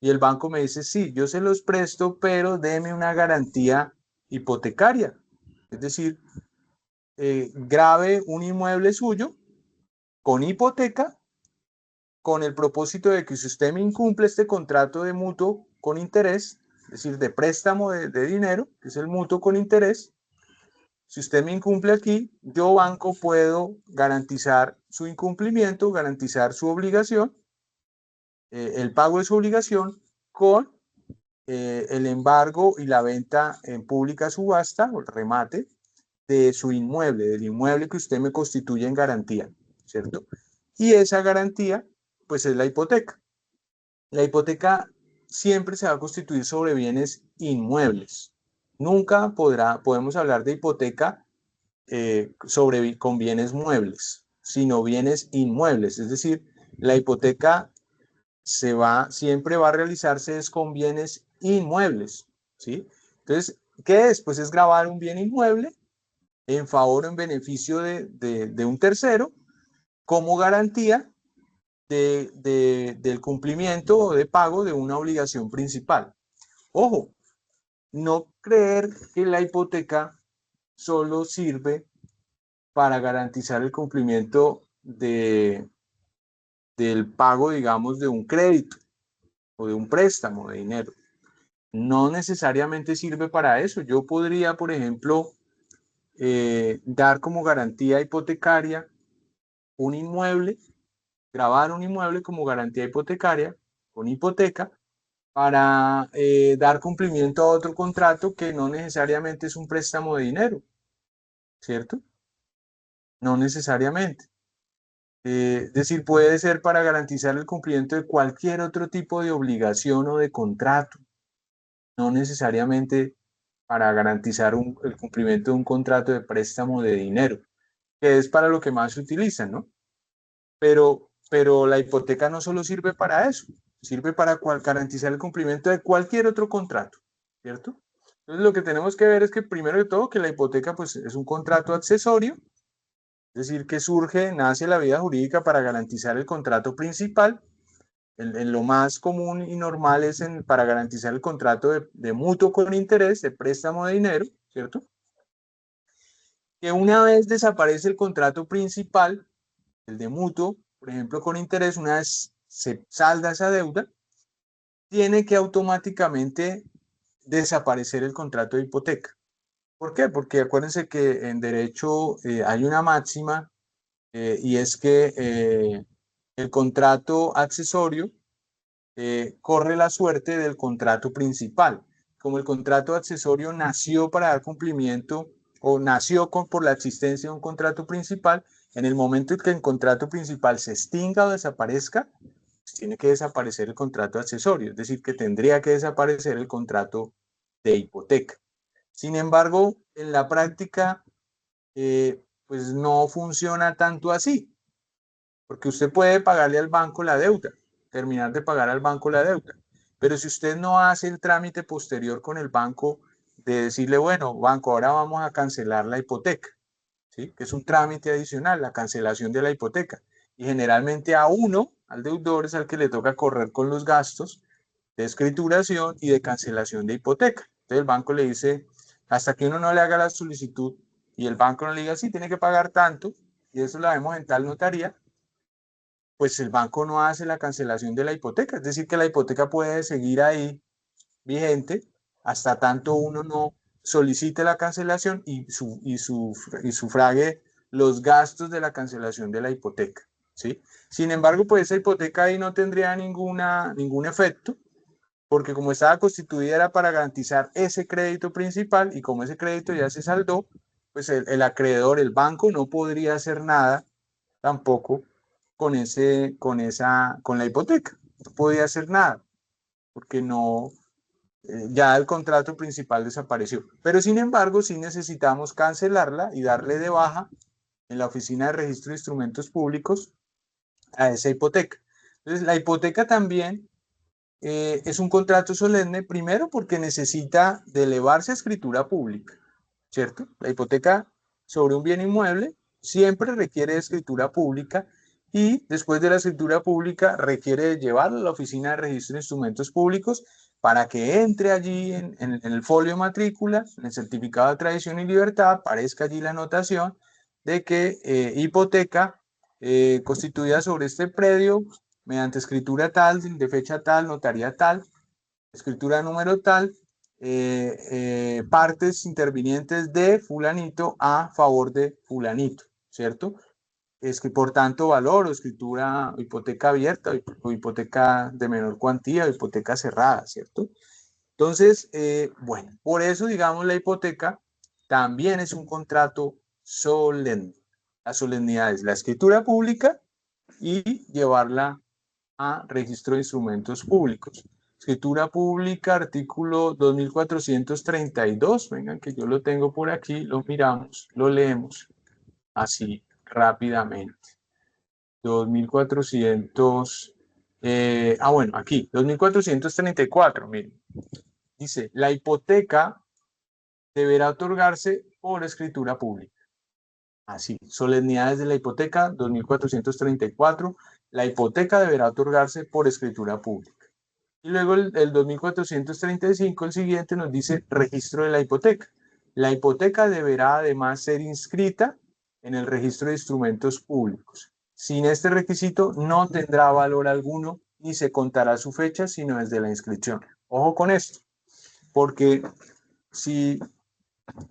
A: y el banco me dice, sí, yo se los presto, pero deme una garantía hipotecaria. Es decir, grave un inmueble suyo con hipoteca, con el propósito de que si usted me incumple este contrato de mutuo con interés, es decir, de préstamo de dinero, que es el mutuo con interés, si usted me incumple aquí, yo banco puedo garantizar su incumplimiento, garantizar su obligación, el pago de su obligación con el embargo y la venta en pública subasta o el remate de su inmueble, del inmueble que usted me constituye en garantía, ¿cierto? Y esa garantía, pues es la hipoteca. La hipoteca siempre se va a constituir sobre bienes inmuebles. Nunca podemos hablar de hipoteca con bienes muebles, sino bienes inmuebles. Es decir, la hipoteca siempre va a realizarse es con bienes inmuebles, ¿sí? Entonces, ¿qué es? Pues es gravar un bien inmueble en favor o en beneficio de un tercero como garantía del cumplimiento o de pago de una obligación principal. Ojo, no creer que la hipoteca solo sirve para garantizar el cumplimiento del pago, digamos, de un crédito o de un préstamo de dinero. No necesariamente sirve para eso. Yo podría, por ejemplo, dar como garantía hipotecaria un inmueble, grabar un inmueble como garantía hipotecaria, con hipoteca, para dar cumplimiento a otro contrato que no necesariamente es un préstamo de dinero, ¿cierto? No necesariamente. Es decir, puede ser para garantizar el cumplimiento de cualquier otro tipo de obligación o de contrato, no necesariamente para garantizar el cumplimiento de un contrato de préstamo de dinero, que es para lo que más se utiliza, ¿no? Pero la hipoteca no solo sirve para eso, sirve para garantizar el cumplimiento de cualquier otro contrato, ¿cierto? Entonces lo que tenemos que ver es que primero de todo que la hipoteca pues es un contrato accesorio, es decir, que nace la vida jurídica para garantizar el contrato principal. En lo más común y normal es para garantizar el contrato de mutuo con interés, de préstamo de dinero, ¿cierto? Que una vez desaparece el contrato principal, el de mutuo, por ejemplo, con interés, una vez se salda esa deuda, tiene que automáticamente desaparecer el contrato de hipoteca. ¿Por qué? Porque acuérdense que en derecho hay una máxima y es que el contrato accesorio corre la suerte del contrato principal. Como el contrato accesorio nació para dar cumplimiento o nació por la existencia de un contrato principal, en el momento en que el contrato principal se extinga o desaparezca, pues tiene que desaparecer el contrato accesorio, es decir, que tendría que desaparecer el contrato de hipoteca. Sin embargo, en la práctica, pues no funciona tanto así, porque usted puede pagarle al banco la deuda, terminar de pagar al banco la deuda, pero si usted no hace el trámite posterior con el banco de decirle, bueno, banco, ahora vamos a cancelar la hipoteca, ¿sí? Que es un trámite adicional, la cancelación de la hipoteca, y generalmente a uno, al deudor, es al que le toca correr con los gastos de escrituración y de cancelación de hipoteca. Entonces el banco le dice, hasta que uno no le haga la solicitud y el banco no le diga, sí, tiene que pagar tanto, y eso lo vemos en tal notaría, pues el banco no hace la cancelación de la hipoteca, es decir, que la hipoteca puede seguir ahí vigente hasta tanto uno no solicite la cancelación y sufrague los gastos de la cancelación de la hipoteca, ¿sí? Sin embargo, pues esa hipoteca ahí no tendría ningún efecto, porque como estaba constituida era para garantizar ese crédito principal y como ese crédito ya se saldó, pues el acreedor, el banco, no podría hacer nada tampoco con la hipoteca. No podía hacer nada, porque no, ya el contrato principal desapareció. Pero sin embargo, sí necesitamos cancelarla y darle de baja en la Oficina de Registro de Instrumentos Públicos a esa hipoteca. Entonces, la hipoteca también es un contrato solemne, primero porque necesita de elevarse a escritura pública, ¿cierto? La hipoteca sobre un bien inmueble siempre requiere de escritura pública y después de la escritura pública requiere llevarlo a la Oficina de Registro de Instrumentos Públicos para que entre allí en el folio de matrícula, en el certificado de tradición y libertad, aparezca allí la anotación de que hipoteca constituida sobre este predio mediante escritura tal, de fecha tal, notaría tal, escritura número tal, partes intervinientes de fulanito a favor de fulanito, ¿cierto? Es que por tanto valor o escritura, hipoteca abierta o hipoteca de menor cuantía o hipoteca cerrada, ¿cierto? Entonces, bueno, por eso, digamos, la hipoteca también es un contrato solemne. La solemnidad es la escritura pública y llevarla a registro de instrumentos públicos. Escritura pública, artículo 2432. Vengan que yo lo tengo por aquí, lo miramos, lo leemos así rápidamente. 2400, bueno, aquí, 2434, miren. Dice, la hipoteca deberá otorgarse por escritura pública. Así, solemnidades de la hipoteca, 2434. La hipoteca deberá otorgarse por escritura pública. Y luego el 2435, el siguiente, nos dice registro de la hipoteca. La hipoteca deberá además ser inscrita en el registro de instrumentos públicos. Sin este requisito no tendrá valor alguno ni se contará su fecha, sino desde la inscripción. Ojo con esto, porque si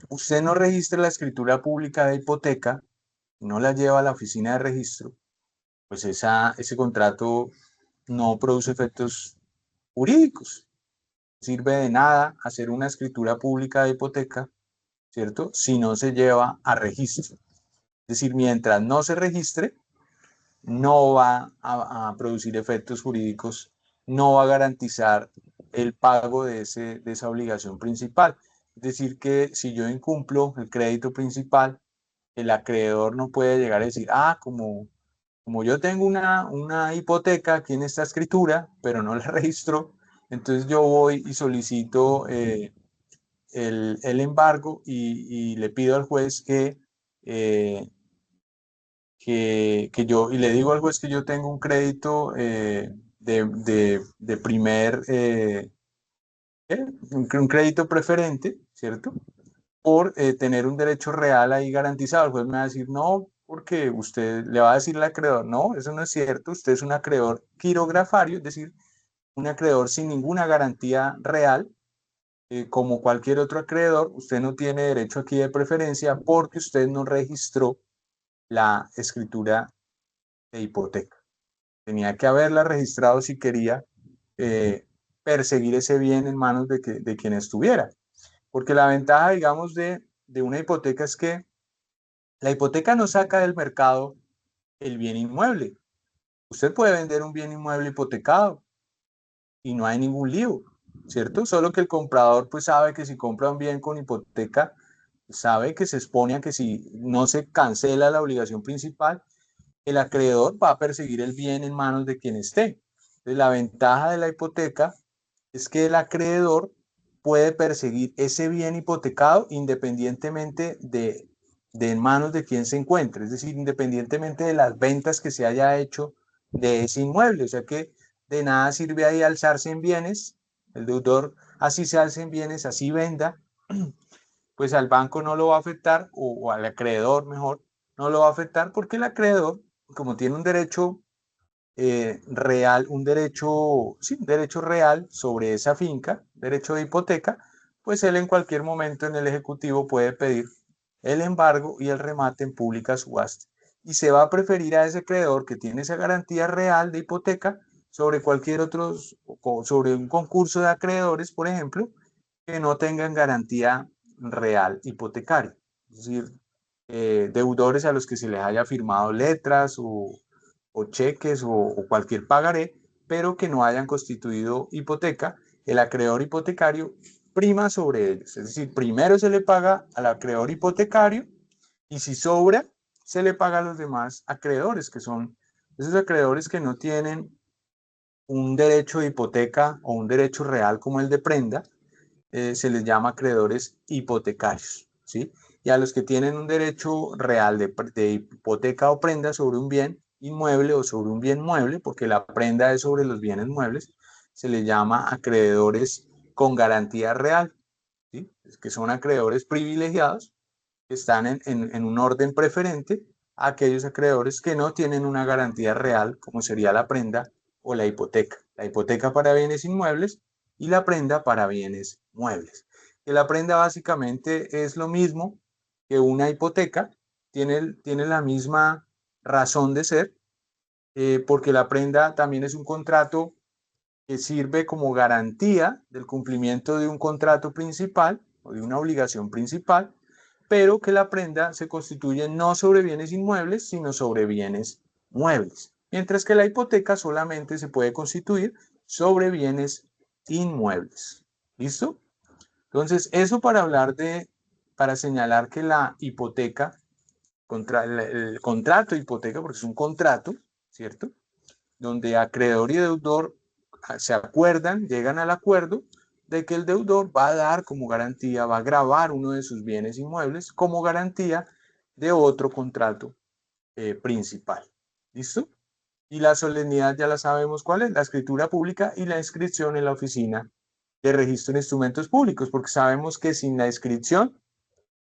A: usted no registra la escritura pública de hipoteca, no la lleva a la oficina de registro, pues ese contrato no produce efectos jurídicos. Sirve de nada hacer una escritura pública de hipoteca, ¿cierto? Si no se lleva a registro. Es decir, mientras no se registre, no va a producir efectos jurídicos, no va a garantizar el pago de esa obligación principal. Es decir, que si yo incumplo el crédito principal, el acreedor no puede llegar a decir, como yo tengo una hipoteca aquí en esta escritura, pero no la registro, entonces yo voy y solicito el embargo y le pido al juez eh, y le digo al juez que yo tengo un crédito de primer, un crédito preferente, ¿cierto? Por tener un derecho real ahí garantizado. El juez me va a decir, no, porque usted le va a decir al acreedor, no, eso no es cierto, usted es un acreedor quirografario, es decir, un acreedor sin ninguna garantía real, como cualquier otro acreedor, usted no tiene derecho aquí de preferencia porque usted no registró la escritura de hipoteca. Tenía que haberla registrado si quería eh, perseguir ese bien en manos de quien estuviera. Porque la ventaja, digamos, de una hipoteca es que la hipoteca no saca del mercado el bien inmueble. Usted puede vender un bien inmueble hipotecado y no hay ningún lío, ¿cierto? Solo que el comprador pues sabe que si compra un bien con hipoteca, sabe que se expone a que si no se cancela la obligación principal, el acreedor va a perseguir el bien en manos de quien esté. Entonces, la ventaja de la hipoteca es que el acreedor puede perseguir ese bien hipotecado independientemente de en manos de quien se encuentre, es decir, independientemente de las ventas que se haya hecho de ese inmueble. O sea que de nada sirve ahí alzarse en bienes, el deudor así se alce en bienes, así venda, pues al banco no lo va a afectar, o al acreedor mejor, no lo va a afectar porque el acreedor, como tiene un derecho real, sí, un derecho real sobre esa finca, derecho de hipoteca, pues él en cualquier momento en el ejecutivo puede pedir el embargo y el remate en pública subasta. Y se va a preferir a ese acreedor que tiene esa garantía real de hipoteca sobre cualquier otro, sobre un concurso de acreedores, por ejemplo, que no tengan garantía real hipotecaria. Es decir, deudores a los que se les haya firmado letras o cheques o cualquier pagaré, pero que no hayan constituido hipoteca, el acreedor hipotecario prima sobre ellos. Es decir, primero se le paga al acreedor hipotecario y si sobra, se le paga a los demás acreedores, que son esos acreedores que no tienen un derecho de hipoteca o un derecho real como el de prenda, se les llama acreedores hipotecarios, ¿sí? Y a los que tienen un derecho real de hipoteca o prenda sobre un bien inmueble o sobre un bien mueble, porque la prenda es sobre los bienes muebles, se les llama acreedores con garantía real, ¿sí? Es que son acreedores privilegiados que están en un orden preferente a aquellos acreedores que no tienen una garantía real, como sería la prenda o la hipoteca. La hipoteca para bienes inmuebles y la prenda para bienes muebles. Que la prenda básicamente es lo mismo que una hipoteca, tiene la misma razón de ser, porque la prenda también es un contrato que sirve como garantía del cumplimiento de un contrato principal o de una obligación principal, pero que la prenda se constituye no sobre bienes inmuebles, sino sobre bienes muebles, mientras que la hipoteca solamente se puede constituir sobre bienes inmuebles. ¿Listo? Entonces, eso para señalar que la hipoteca, el contrato de hipoteca, porque es un contrato, ¿cierto? Donde acreedor y deudor se acuerdan, llegan al acuerdo de que el deudor va a dar como garantía, va a gravar uno de sus bienes inmuebles como garantía de otro contrato principal. ¿Listo? Y la solemnidad ya la sabemos cuál es, la escritura pública y la inscripción en la oficina de registro de instrumentos públicos, porque sabemos que sin la inscripción,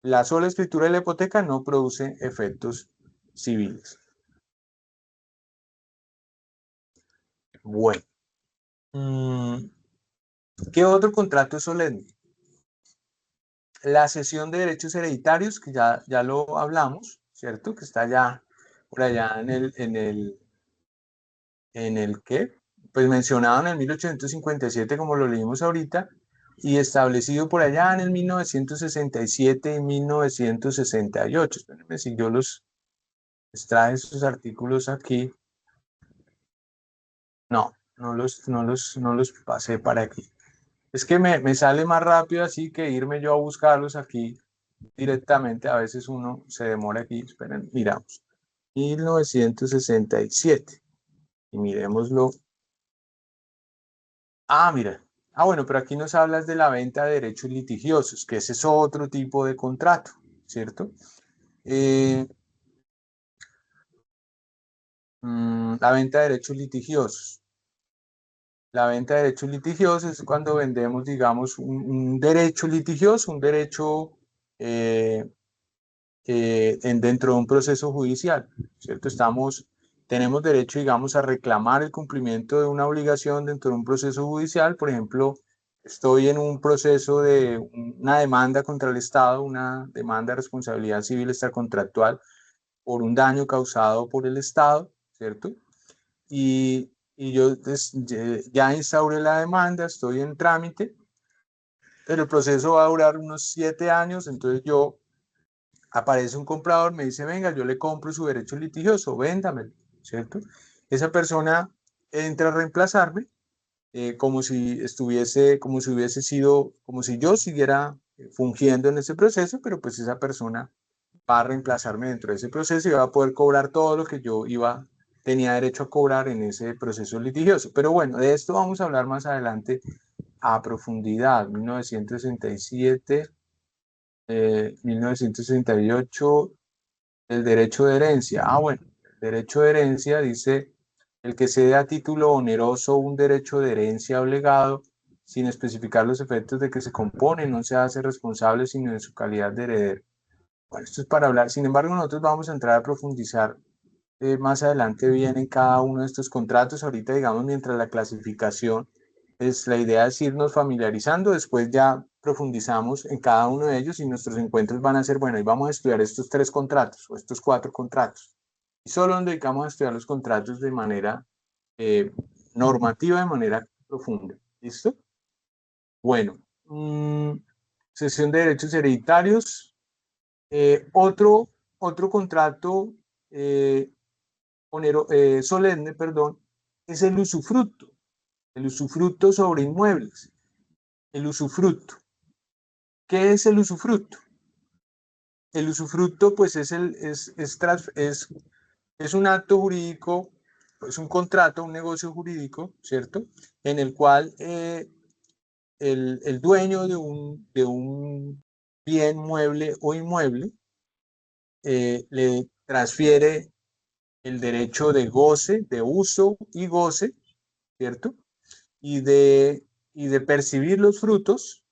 A: la sola escritura de la hipoteca no produce efectos civiles. Bueno, ¿qué otro contrato es solemne? La cesión de derechos hereditarios, que ya lo hablamos, ¿cierto? Que está ya por allá en el ¿qué? Pues mencionado en el 1857, como lo leímos ahorita, y establecido por allá en el 1967 y 1968. Espérenme si yo les traje esos artículos aquí. No los pasé para aquí. Es que me sale más rápido así que irme yo a buscarlos aquí directamente. A veces uno se demora aquí. Esperen, miramos. 1967. Y miremoslo. Ah, mira. Ah, bueno, pero aquí nos hablas de la venta de derechos litigiosos, que ese es otro tipo de contrato, ¿cierto? La venta de derechos litigiosos. La venta de derechos litigiosos es cuando vendemos, digamos, un derecho litigioso, un derecho eh, dentro de un proceso judicial, ¿cierto? Tenemos derecho, digamos, a reclamar el cumplimiento de una obligación dentro de un proceso judicial. Por ejemplo, estoy en un proceso de una demanda contra el Estado, una demanda de responsabilidad civil extracontractual por un daño causado por el Estado, ¿cierto? Y yo ya instauré la demanda, estoy en trámite, pero el proceso va a durar unos 7 años, entonces aparece un comprador, me dice, venga, yo le compro su derecho litigioso, véndamelo, ¿cierto? Esa persona entra a reemplazarme como si hubiese sido, como si yo siguiera fungiendo en ese proceso, pero pues esa persona va a reemplazarme dentro de ese proceso y va a poder cobrar todo lo que tenía derecho a cobrar en ese proceso litigioso. Pero bueno, de esto vamos a hablar más adelante a profundidad. 1967, 1968, el derecho de herencia. Ah, bueno, el derecho de herencia dice el que cede a título oneroso un derecho de herencia o legado sin especificar los efectos de que se compone, no se hace responsable sino en su calidad de heredero. Bueno, esto es para hablar. Sin embargo, nosotros vamos a entrar a profundizar más adelante bien en cada uno de estos contratos. Ahorita, digamos, mientras la clasificación La idea es irnos familiarizando, después ya profundizamos en cada uno de ellos y nuestros encuentros van a ser, bueno, y vamos a estudiar estos 3 contratos o estos 4 contratos. Y solo nos dedicamos a estudiar los contratos de manera normativa, de manera profunda. ¿Listo? Bueno, sesión de derechos hereditarios. Otro contrato solemne, perdón, es el usufructo sobre inmuebles. El usufructo. ¿Qué es el usufructo? El usufructo, pues, es un acto jurídico, es un contrato, un negocio jurídico, ¿cierto? En el cual el dueño de un bien mueble o inmueble le transfiere el derecho de goce, de uso y goce, ¿cierto? Y de percibir los frutos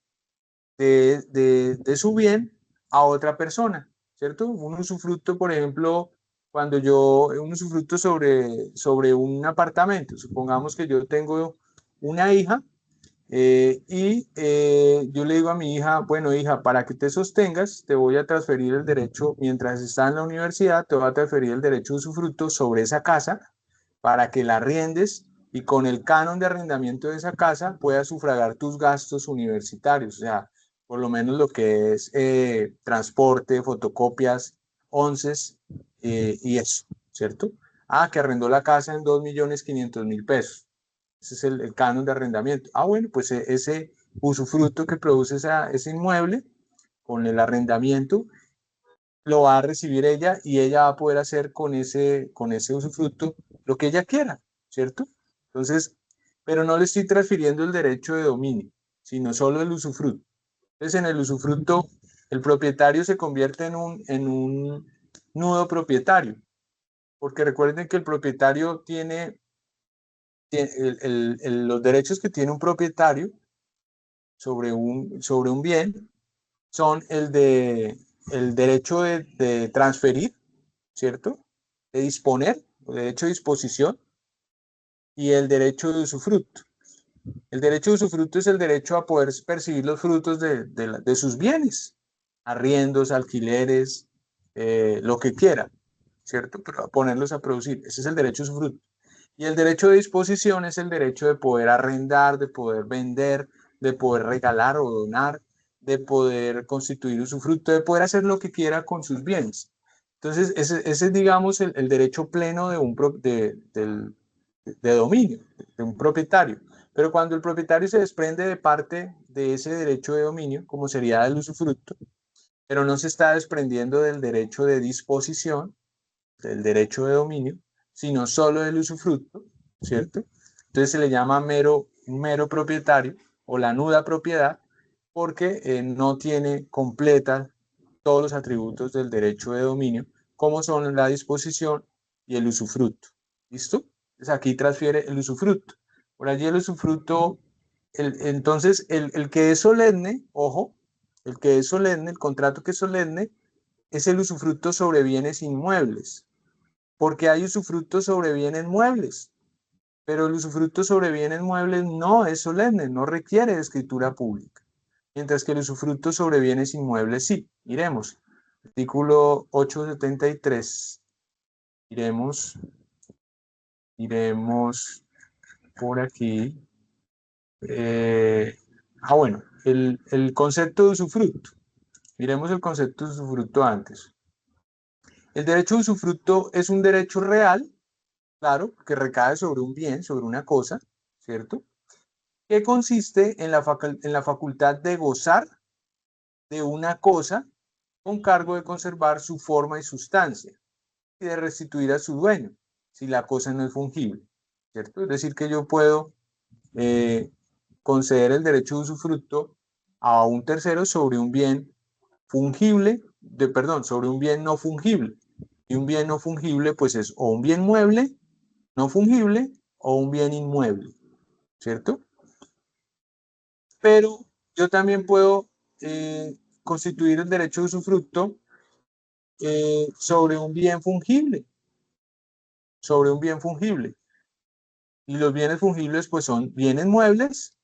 A: de su bien a otra persona, ¿cierto? Un usufructo, por ejemplo, un usufructo sobre un apartamento, supongamos que yo tengo una hija yo le digo a mi hija, bueno, hija, para que te sostengas, te voy a transferir el derecho, mientras está en la universidad, te voy a transferir el derecho de usufructo sobre esa casa para que la arriendes y con el canon de arrendamiento de esa casa puedas sufragar tus gastos universitarios, o sea, por lo menos lo que es transporte, fotocopias, onces y eso, ¿cierto? Ah, que arrendó la casa en 2.500.000 pesos. Ese es el canon de arrendamiento. Ah, bueno, pues ese usufructo que produce ese inmueble con el arrendamiento lo va a recibir ella y ella va a poder hacer con ese usufructo lo que ella quiera, ¿cierto? Entonces, pero no le estoy transfiriendo el derecho de dominio, sino solo el usufructo. Entonces, en el usufructo, el propietario se convierte en un nudo propietario, porque recuerden que el propietario tiene los derechos que tiene un propietario sobre un bien son el derecho de transferir, ¿cierto? De disponer, el derecho de disposición y el derecho de usufructo. El derecho de usufructo es el derecho a poder percibir los frutos de sus bienes, arriendos, alquileres, lo que quiera, ¿cierto? Pero a ponerlos a producir. Ese es el derecho de usufructo. Y el derecho de disposición es el derecho de poder arrendar, de poder vender, de poder regalar o donar, de poder constituir usufructo, de poder hacer lo que quiera con sus bienes. Entonces, ese es, digamos, el derecho pleno de dominio, de un propietario. Pero cuando el propietario se desprende de parte de ese derecho de dominio, como sería el usufructo, pero no se está desprendiendo del derecho de disposición, del derecho de dominio, sino solo del usufructo, ¿cierto? Entonces se le llama mero propietario o la nuda propiedad porque no tiene completa todos los atributos del derecho de dominio, como son la disposición y el usufructo. ¿Listo? Entonces aquí transfiere el usufructo. Por allí el usufructo, entonces el que es solemne, ojo, el que es solemne, el contrato que es solemne, es el usufructo sobre bienes inmuebles, porque hay usufructo sobre bienes muebles, pero el usufructo sobre bienes muebles no es solemne, no requiere de escritura pública, mientras que el usufructo sobre bienes inmuebles sí. Miremos, artículo 873, iremos, iremos por aquí. Bueno, el concepto de usufructo. Miremos el concepto de usufructo antes. El derecho de usufructo es un derecho real, claro, que recae sobre un bien, sobre una cosa, ¿cierto? Que consiste en la facultad de gozar de una cosa con cargo de conservar su forma y sustancia y de restituir a su dueño si la cosa no es fungible, ¿cierto? Es decir, que yo puedo conceder el derecho de usufructo a un tercero sobre un bien fungible, perdón, sobre un bien no fungible. Y un bien no fungible, pues es o un bien mueble no fungible o un bien inmueble, ¿cierto? Pero yo también puedo constituir el derecho de usufructo sobre un bien fungible, sobre un bien fungible. Y los bienes fungibles pues son bienes muebles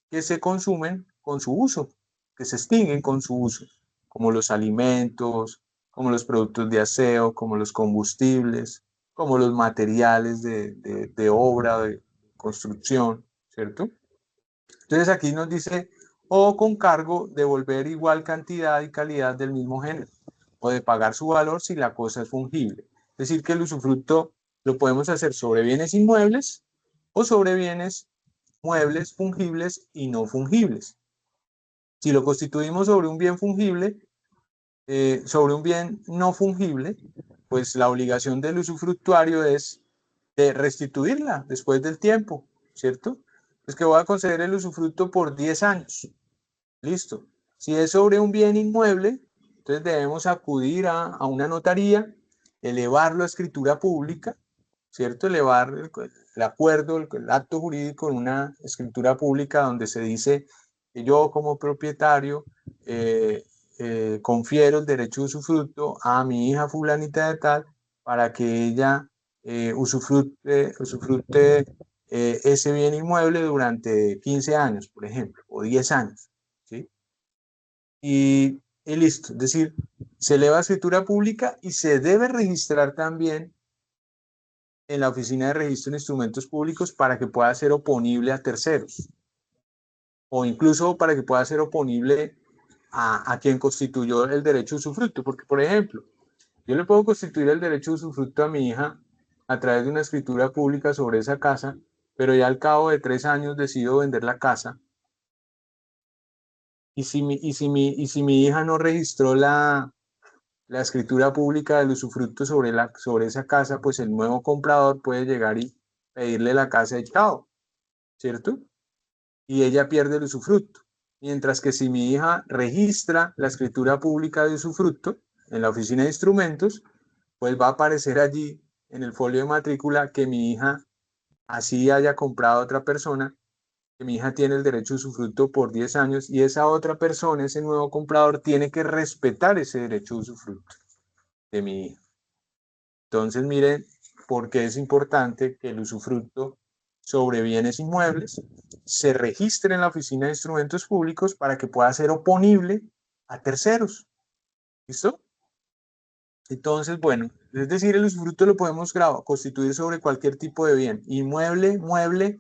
A: que se consumen con su uso, que se extinguen con su uso, como los alimentos, como los productos de aseo, como los combustibles, como los materiales de obra, de construcción, ¿cierto? Entonces aquí nos dice, o con cargo de devolver igual cantidad y calidad del mismo género, o de pagar su valor si la cosa es fungible. Es decir, que el usufructo lo podemos hacer sobre bienes inmuebles o sobre bienes muebles fungibles y no fungibles. Si lo constituimos sobre un bien fungible, sobre un bien no fungible, pues la obligación del usufructuario es de restituirla después del tiempo, ¿cierto? Es que voy a conceder el usufructo por 10 años. Listo. Si es sobre un bien inmueble, entonces debemos acudir a una notaría, elevarlo a escritura pública, ¿cierto? Elevar el acuerdo, el acto jurídico en una escritura pública donde se dice que yo como propietario confiero el derecho de usufructo a mi hija fulanita de tal para que ella usufructe ese bien inmueble durante 15 años, por ejemplo, o 10 años, ¿sí? Y listo, es decir, se eleva a escritura pública y se debe registrar también en la Oficina de Registro de Instrumentos Públicos para que pueda ser oponible a terceros o incluso para que pueda ser oponible a quien constituyó el derecho de usufructo. Porque, por ejemplo, yo le puedo constituir el derecho de usufructo a mi hija a través de una escritura pública sobre esa casa, pero ya al cabo de 3 años decido vender la casa. Y si mi hija no registró la escritura pública del usufructo sobre esa casa, pues el nuevo comprador puede llegar y pedirle la casa de chao, ¿cierto? Y ella pierde el usufructo. Mientras que si mi hija registra la escritura pública de usufructo en la oficina de instrumentos, pues va a aparecer allí en el folio de matrícula que mi hija así haya comprado a otra persona, que mi hija tiene el derecho de usufructo por 10 años y esa otra persona, ese nuevo comprador, tiene que respetar ese derecho de usufructo de mi hija. Entonces, miren por qué es importante que el usufructo sobre bienes inmuebles se registre en la Oficina de Instrumentos Públicos para que pueda ser oponible a terceros. ¿Listo? Entonces, bueno, es decir, el usufructo lo podemos constituir sobre cualquier tipo de bien, inmueble, mueble,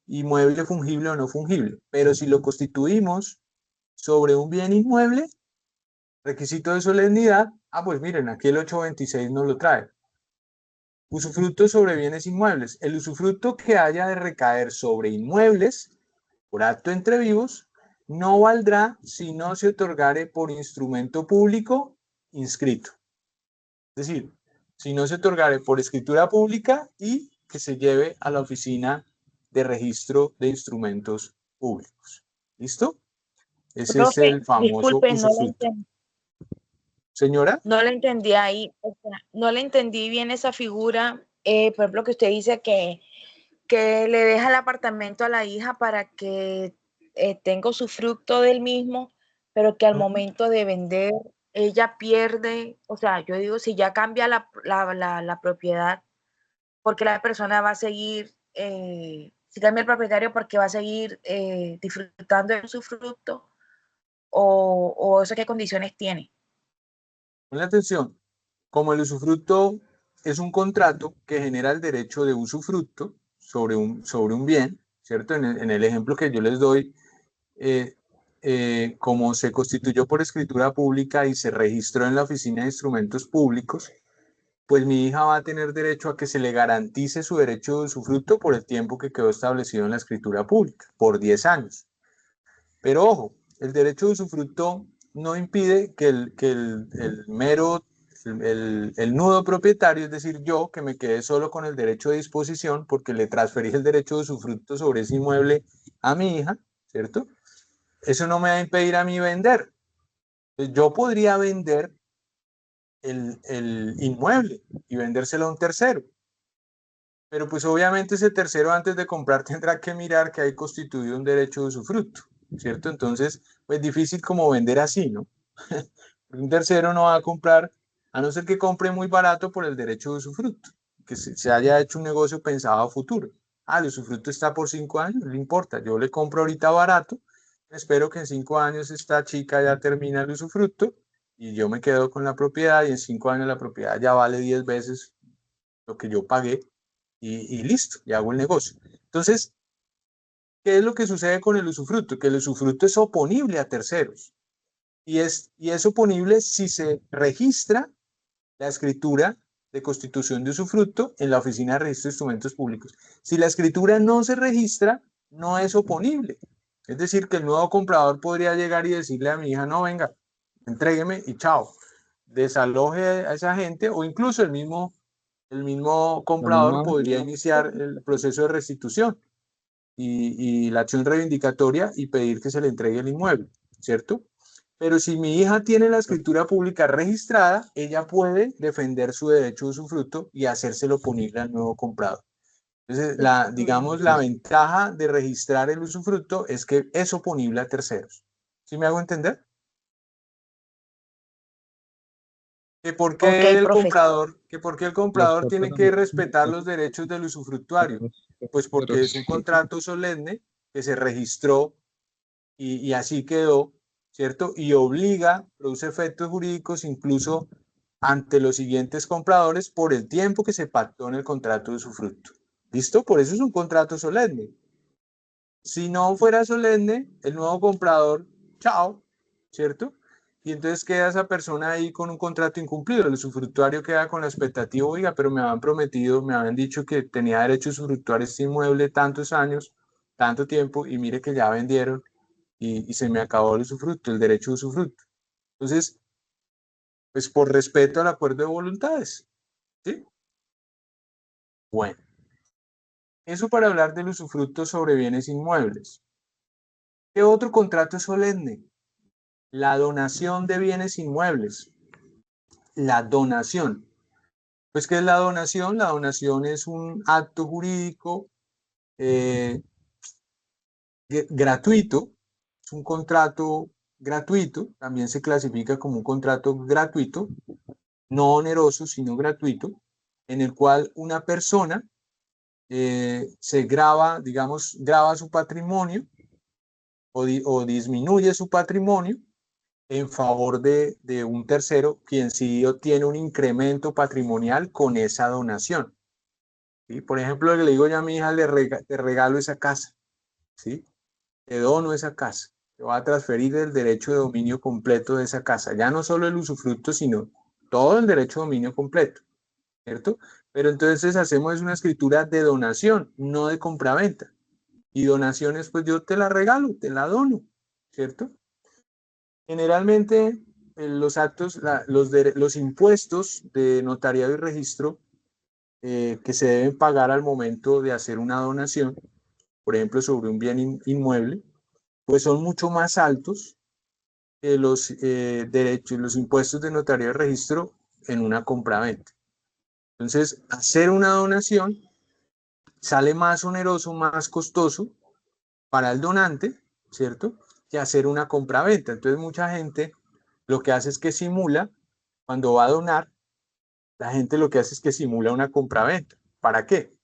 A: inmueble fungible o no fungible. Pero si lo constituimos sobre un bien inmueble, requisito de solemnidad, pues miren, aquí el 826 nos lo trae. Usufructo sobre bienes inmuebles. El usufructo que haya de recaer sobre inmuebles por acto entre vivos no valdrá si no se otorgare por instrumento público inscrito. Es decir, si no se otorgare por escritura pública y que se lleve a la oficina de registro de instrumentos públicos. ¿Listo? Ese es
B: Profe,
A: el famoso
B: disculpe,
A: usufructo. Señora.
B: no le entendí ahí, o sea, no le entendí bien esa figura, por ejemplo, que usted dice que le deja el apartamento a la hija para que tenga su fruto del mismo, pero que al momento de vender ella pierde, o sea, yo digo, si ya cambia la propiedad, porque la persona va a seguir, si cambia el propietario, porque va a seguir disfrutando de su fruto, o eso qué condiciones tiene.
A: Ponle atención, como el usufructo es un contrato que genera el derecho de usufructo sobre un bien, ¿cierto? En el ejemplo que yo les doy, como se constituyó por escritura pública y se registró en la Oficina de Instrumentos Públicos, pues mi hija va a tener derecho a que se le garantice su derecho de usufructo por el tiempo que quedó establecido en la escritura pública, por 10 años. Pero ojo, el derecho de usufructo no impide que el mero, el nudo propietario, es decir, yo que me quedé solo con el derecho de disposición porque le transferí el derecho de usufructo sobre ese inmueble a mi hija, ¿cierto? Eso no me va a impedir a mí vender. Yo podría vender el inmueble y vendérselo a un tercero. Pero pues obviamente ese tercero antes de comprar tendrá que mirar que hay constituido un derecho de usufructo, ¿cierto? Entonces, pues difícil como vender así, ¿no? Un tercero no va a comprar, a no ser que compre muy barato por el derecho de usufructo, que se haya hecho un negocio pensado a futuro. el usufructo está por 5 años, no le importa, yo le compro ahorita barato, espero que en 5 años esta chica ya termina el usufructo y yo me quedo con la propiedad y en 5 años la propiedad ya vale 10 veces lo que yo pagué y listo, y hago el negocio. Entonces, ¿qué es lo que sucede con el usufructo? Que el usufructo es oponible a terceros y es oponible si se registra la escritura de constitución de usufructo en la Oficina de Registro de Instrumentos Públicos. Si la escritura no se registra, no es oponible. Es decir, que el nuevo comprador podría llegar y decirle a mi hija, no, venga, entrégueme y chao. Desaloje a esa gente o incluso el mismo comprador podría iniciar el proceso de restitución y la acción reivindicatoria y pedir que se le entregue el inmueble, ¿cierto? Pero si mi hija tiene la escritura pública registrada, ella puede defender su derecho de usufructo y hacérselo oponible al nuevo comprador. Entonces, digamos, la ventaja de registrar el usufructo es que es oponible a terceros. ¿Sí me hago entender? Que por
B: Ok,
A: qué
B: profesor.
A: el comprador tiene que respetar los derechos del usufructuario. Pues porque es un contrato solemne que se registró y así quedó, ¿cierto? Y obliga, produce efectos jurídicos incluso ante los siguientes compradores por el tiempo que se pactó en el contrato de usufructo. ¿Listo? Por eso es un contrato solemne. Si no fuera solemne, el nuevo comprador, chao, ¿cierto? Y entonces queda esa persona ahí con un contrato incumplido. El usufructuario queda con la expectativa, oiga, pero me habían prometido, me habían dicho que tenía derecho a usufructuar este inmueble tantos años, tanto tiempo, y mire que ya vendieron y se me acabó el usufructo, el derecho de usufructo. Entonces, pues por respeto al acuerdo de voluntades, ¿sí? Bueno, eso para hablar del usufructo sobre bienes inmuebles. ¿Qué otro contrato es solemne? La donación de bienes inmuebles. La donación. Pues, ¿qué es la donación? La donación es un acto jurídico eh, gratuito, es un contrato gratuito, también se clasifica como un contrato gratuito, no oneroso, sino gratuito, en el cual una persona se graba, digamos, graba su patrimonio o disminuye su patrimonio en favor de un tercero, quien sí obtiene un incremento patrimonial con esa donación. ¿Sí? Por ejemplo, le digo yo a mi hija, te regalo esa casa, ¿sí? Te dono esa casa, te va a transferir el derecho de dominio completo de esa casa, ya no solo el usufructo, sino todo el derecho de dominio completo, ¿cierto? Pero entonces hacemos una escritura de donación, no de compraventa. Y donaciones, pues yo te la regalo, te la dono, ¿cierto? Generalmente los actos, los impuestos de notariado y registro que se deben pagar al momento de hacer una donación, por ejemplo, sobre un bien inmueble, pues son mucho más altos que los derechos, los impuestos de notariado y registro en una compraventa. Entonces, hacer una donación sale más oneroso, más costoso para el donante, ¿cierto? Que hacer una compraventa. Entonces, mucha gente lo que hace es que simula, cuando va a donar, la gente lo que hace es que simula una compraventa. ¿Para qué?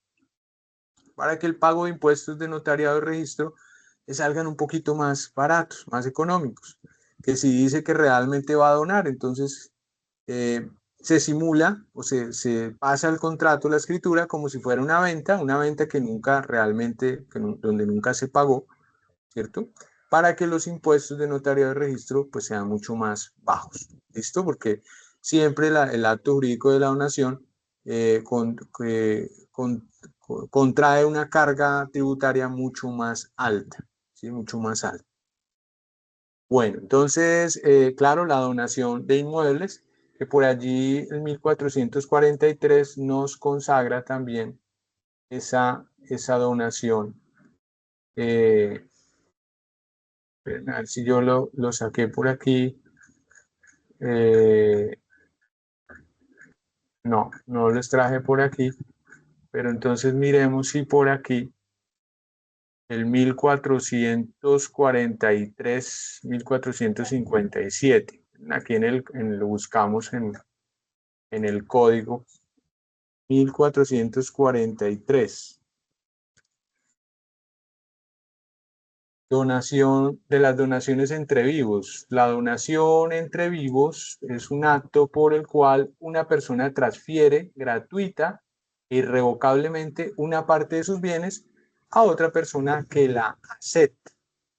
A: Para que el pago de impuestos de notariado y registro salgan un poquito más baratos, más económicos. Que si dice que realmente va a donar, entonces se simula o se pasa el contrato, la escritura, como si fuera una venta que nunca realmente, donde nunca se pagó, ¿cierto? Para que los impuestos de notariado y registro pues sean mucho más bajos, ¿listo? Porque siempre el acto jurídico de la donación contrae una carga tributaria mucho más alta, ¿sí? Mucho más alta. Bueno, entonces, claro, la donación de inmuebles, que por allí en 1443 nos consagra también esa donación. A ver si yo lo saqué por aquí. Eh, no los traje por aquí, pero entonces miremos si por aquí el 1443, 1457. Aquí lo buscamos en el código 1443. de las donaciones entre vivos. La donación entre vivos es un acto por el cual una persona transfiere gratuita e irrevocablemente una parte de sus bienes a otra persona que la acepte,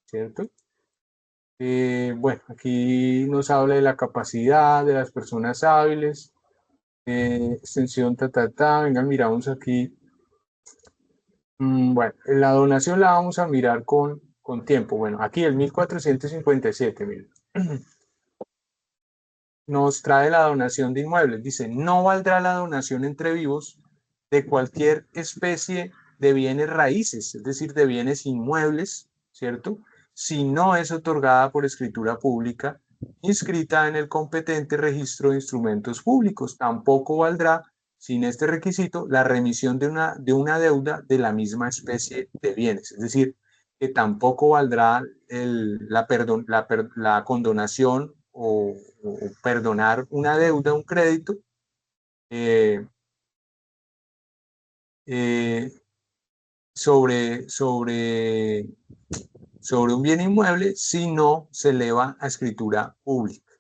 A: ¿cierto? Bueno, aquí nos habla de la capacidad de las personas hábiles, extensión, venga, miramos aquí. Bueno, la donación la vamos a mirar con tiempo. Bueno, aquí el 1457, miren. Nos trae la donación de inmuebles. Dice, no valdrá la donación entre vivos de cualquier especie de bienes raíces, es decir, de bienes inmuebles, ¿cierto? Si no es otorgada por escritura pública, inscrita en el competente registro de instrumentos públicos. Tampoco valdrá, sin este requisito, la remisión de una deuda de la misma especie de bienes. Es decir, que tampoco valdrá la condonación o perdonar una deuda, un crédito, eh, eh, sobre un bien inmueble si no se eleva a escritura pública.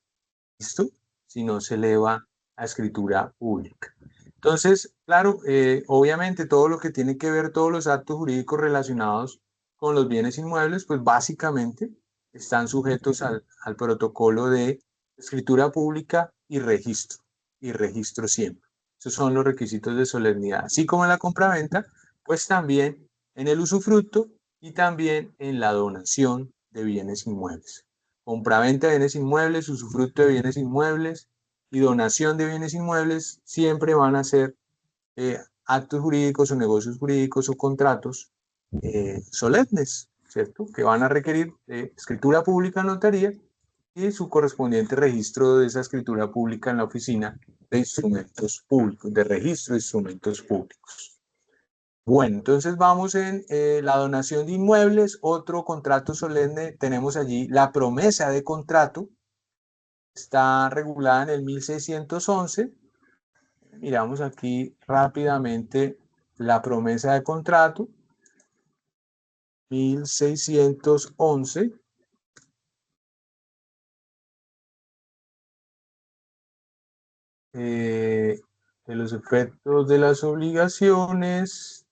A: ¿Listo? Si no se eleva a escritura pública. Entonces, claro, obviamente todo lo que tiene que ver, todos los actos jurídicos relacionados con los bienes inmuebles, pues básicamente están sujetos al protocolo de escritura pública y registro siempre. Esos son los requisitos de solemnidad. Así como en la compraventa, pues también en el usufructo y también en la donación de bienes inmuebles. Compraventa de bienes inmuebles, usufructo de bienes inmuebles y donación de bienes inmuebles siempre van a ser actos jurídicos o negocios jurídicos o contratos solemnes, ¿cierto? Que van a requerir escritura pública en notaría y su correspondiente registro de esa escritura pública en la oficina de instrumentos públicos, de registro de instrumentos públicos. Bueno, entonces vamos en la donación de inmuebles, otro contrato solemne, tenemos allí la promesa de contrato, está regulada en el 1611. Miramos aquí rápidamente la promesa de contrato, 1611. De los efectos de las obligaciones,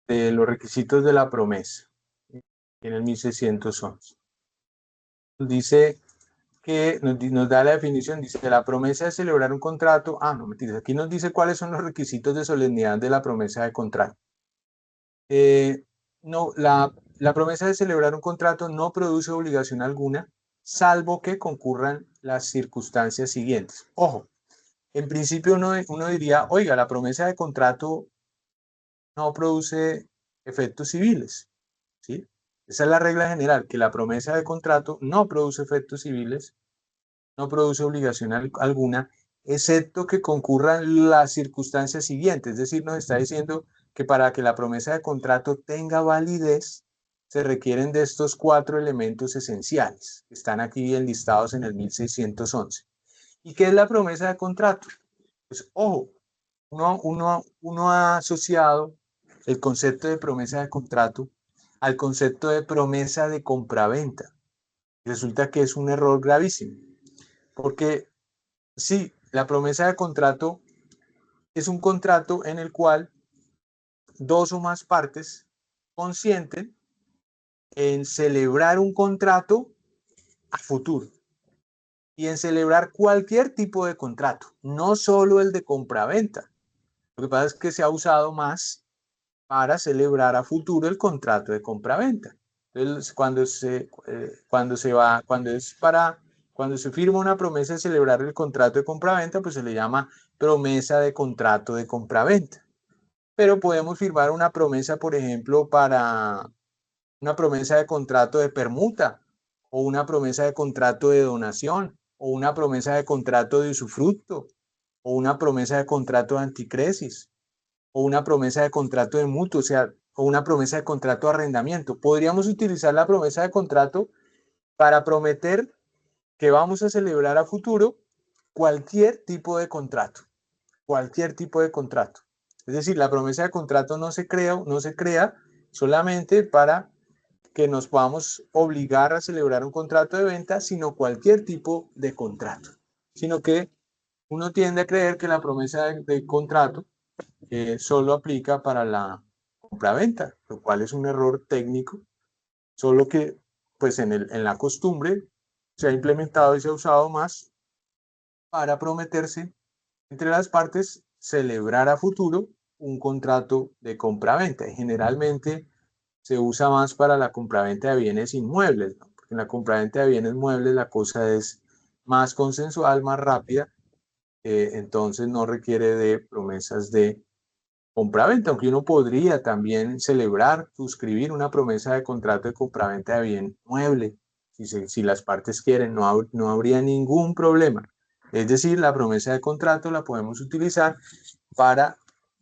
A: de los requisitos de la promesa, en el 1611. Dice que nos da la definición, dice la promesa de celebrar un contrato, no mentiras, aquí nos dice cuáles son los requisitos de solemnidad de la promesa de contrato. No, la promesa de celebrar un contrato no produce obligación alguna, salvo que concurran las circunstancias siguientes. Ojo, en principio uno diría, oiga, la promesa de contrato no produce efectos civiles, ¿sí? Esa es la regla general, que la promesa de contrato no produce efectos civiles, no produce obligación alguna, excepto que concurran las circunstancias siguientes. Es decir, nos está diciendo que para que la promesa de contrato tenga validez, se requieren de estos 4 elementos esenciales, que están aquí enlistados en el 1611. ¿Y qué es la promesa de contrato? Pues, ojo, uno ha asociado el concepto de promesa de contrato al concepto de promesa de compraventa. Resulta que es un error gravísimo, porque sí, la promesa de contrato es un contrato en el cual dos o más partes consienten en celebrar un contrato a futuro y en celebrar cualquier tipo de contrato, no solo el de compraventa. Lo que pasa es que se ha usado más para celebrar a futuro el contrato de compraventa. Entonces, cuando se firma una promesa de celebrar el contrato de compraventa, pues se le llama promesa de contrato de compraventa. Pero podemos firmar una promesa, por ejemplo, para una promesa de contrato de permuta, o una promesa de contrato de donación, o una promesa de contrato de usufructo, o una promesa de contrato de anticresis, o una promesa de contrato de mutuo, o sea, o una promesa de contrato de arrendamiento. Podríamos utilizar la promesa de contrato para prometer que vamos a celebrar a futuro cualquier tipo de contrato, cualquier tipo de contrato. Es decir, la promesa de contrato no se crea solamente para que nos podamos obligar a celebrar un contrato de venta, sino cualquier tipo de contrato. Sino que uno tiende a creer que la promesa de contrato solo aplica para la compraventa, lo cual es un error técnico, solo que pues en la costumbre se ha implementado y se ha usado más para prometerse entre las partes celebrar a futuro un contrato de compraventa. Y generalmente se usa más para la compraventa de bienes inmuebles, ¿no? Porque en la compraventa de bienes muebles la cosa es más consensual, más rápida, entonces no requiere de promesas de compraventa, aunque uno podría también celebrar, suscribir una promesa de contrato de compraventa de bien mueble, si las partes quieren, no habría ningún problema. Es decir, la promesa de contrato la podemos utilizar para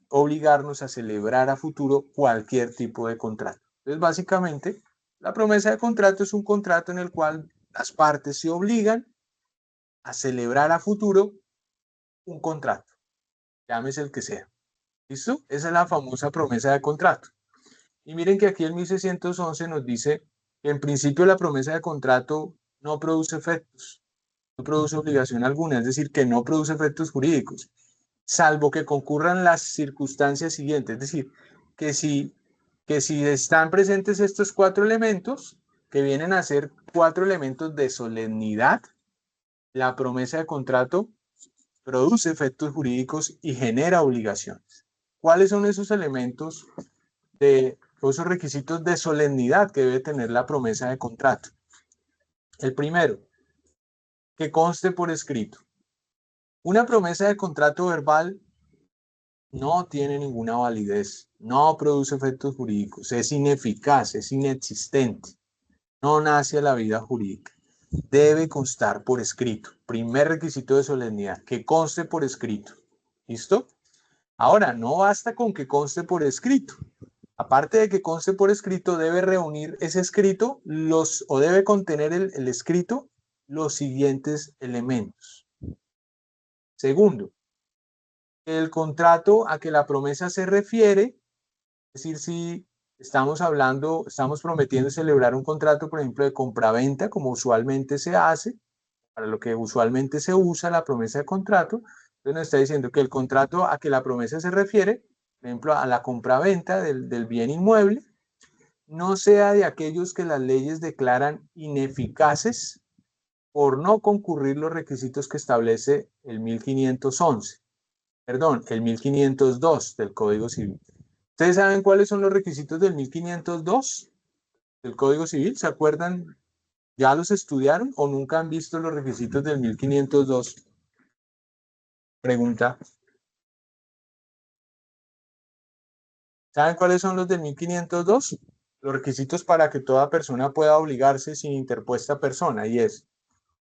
A: obligarnos a celebrar a futuro cualquier tipo de contrato. Entonces, básicamente, la promesa de contrato es un contrato en el cual las partes se obligan a celebrar a futuro un contrato, llámese el que sea. ¿Listo? Esa es la famosa promesa de contrato. Y miren que aquí el 1611 nos dice que en principio la promesa de contrato no produce efectos, no produce obligación alguna, es decir, que no produce efectos jurídicos, salvo que concurran las circunstancias siguientes, es decir, que si, que si están presentes estos cuatro elementos, que vienen a ser cuatro elementos de solemnidad, la promesa de contrato produce efectos jurídicos y genera obligaciones. ¿Cuáles son esos elementos de esos requisitos de solemnidad que debe tener la promesa de contrato? El primero, que conste por escrito. Una promesa de contrato verbal no tiene ninguna validez, no produce efectos jurídicos, es ineficaz, es inexistente, no nace a la vida jurídica. Debe constar por escrito. Primer requisito de solemnidad, que conste por escrito. ¿Listo? Ahora, no basta con que conste por escrito. Aparte de que conste por escrito, debe reunir ese escrito o debe contener el escrito los siguientes elementos. Segundo, el contrato a que la promesa se refiere, es decir, si estamos prometiendo celebrar un contrato, por ejemplo, de compraventa, como usualmente se hace, para lo que usualmente se usa la promesa de contrato, entonces nos está diciendo que el contrato a que la promesa se refiere, por ejemplo, a la compraventa del bien inmueble, no sea de aquellos que las leyes declaran ineficaces por no concurrir los requisitos que establece el 1511, perdón, el 1502 del Código Civil. ¿Ustedes saben cuáles son los requisitos del 1502 del Código Civil? ¿Se acuerdan? ¿Ya los estudiaron o nunca han visto los requisitos del 1502? Pregunta. ¿Saben cuáles son los del 1502? Los requisitos para que toda persona pueda obligarse sin interpuesta persona, y es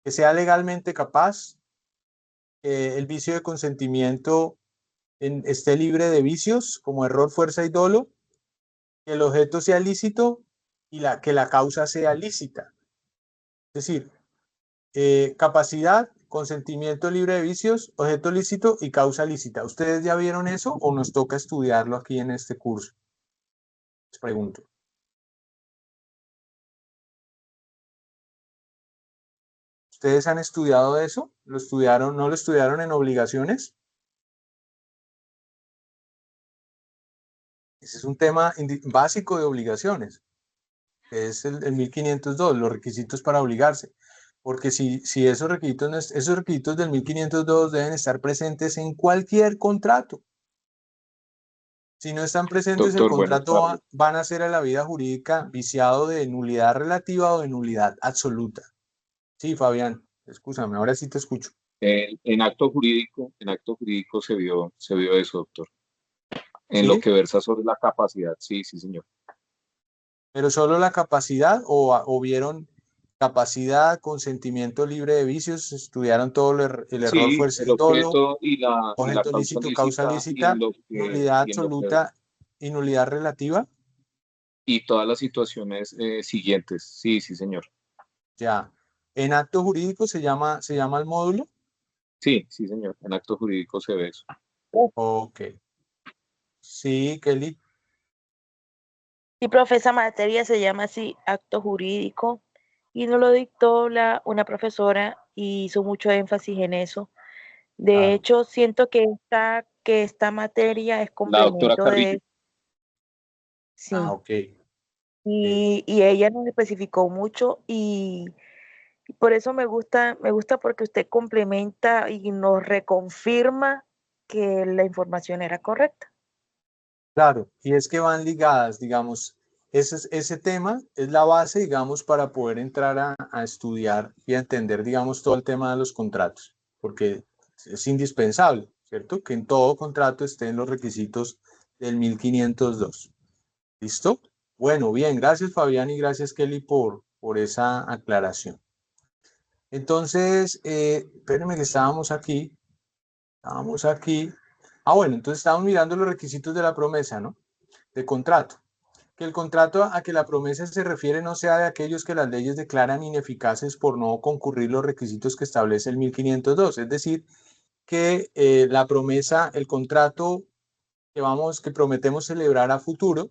A: que sea legalmente capaz, el vicio de consentimiento esté libre de vicios como error, fuerza y dolo, que el objeto sea lícito y que la causa sea lícita. Es decir, capacidad, consentimiento libre de vicios, objeto lícito y causa lícita. ¿Ustedes ya vieron eso o nos toca estudiarlo aquí en este curso? Les pregunto. ¿Ustedes han estudiado eso? ¿Lo estudiaron? ¿No lo estudiaron en obligaciones? Ese es un tema básico de obligaciones. Es el 1502, los requisitos para obligarse. Porque si esos requisitos del 1502 deben estar presentes en cualquier contrato. Si no están presentes, el
C: Doctor, buenas
A: contrato
C: tardes.
A: van a ser a la vida jurídica viciado de nulidad relativa o de nulidad absoluta. Sí, Fabián, escúchame, ahora sí te escucho.
C: En acto jurídico se vio eso, doctor. En lo
A: ¿Sí?
C: que versa sobre la capacidad, sí, sí, señor.
A: Pero solo la capacidad o vieron capacidad, consentimiento libre de vicios, estudiaron todo el error,
C: Sí,
A: fuerza
C: el
A: y dolo,
C: objeto y la
A: objeto
C: causa
A: lícito, causa
C: lícita
A: lícita, nulidad
C: y en lo que
A: absoluta y nulidad relativa.
C: y todas las situaciones siguientes. Sí, sí, señor.
A: Ya. En acto jurídico se llama el módulo.
C: Sí, sí, señor. En acto jurídico se ve eso.
A: Ok. Sí, Kelly.
B: Y profe, esa materia se llama así, acto jurídico, y nos lo dictó una profesora y hizo mucho énfasis en eso. De
A: Claro.
B: hecho, siento que esta materia es
C: La doctora
B: complemento
C: Carrillo.
B: de,
A: Ah,
B: sí,
A: ok. Ok.
B: y ella nos especificó mucho y por eso me gusta porque usted complementa y nos reconfirma que la información era correcta.
A: Claro, y es que van ligadas, digamos, ese tema es la base, digamos, para poder entrar a estudiar y a entender, digamos, todo el tema de los contratos, porque es indispensable, ¿cierto? Que en todo contrato estén los requisitos del 1502. ¿Listo? Bueno, bien, gracias Fabián y gracias Kelly por esa aclaración. Entonces, espérenme que estábamos aquí. Ah, bueno, entonces estábamos mirando los requisitos de la promesa, ¿no? De contrato. Que el contrato a que la promesa se refiere no sea de aquellos que las leyes declaran ineficaces por no concurrir los requisitos que establece el 1502. Es decir, que la promesa, el contrato que prometemos celebrar a futuro,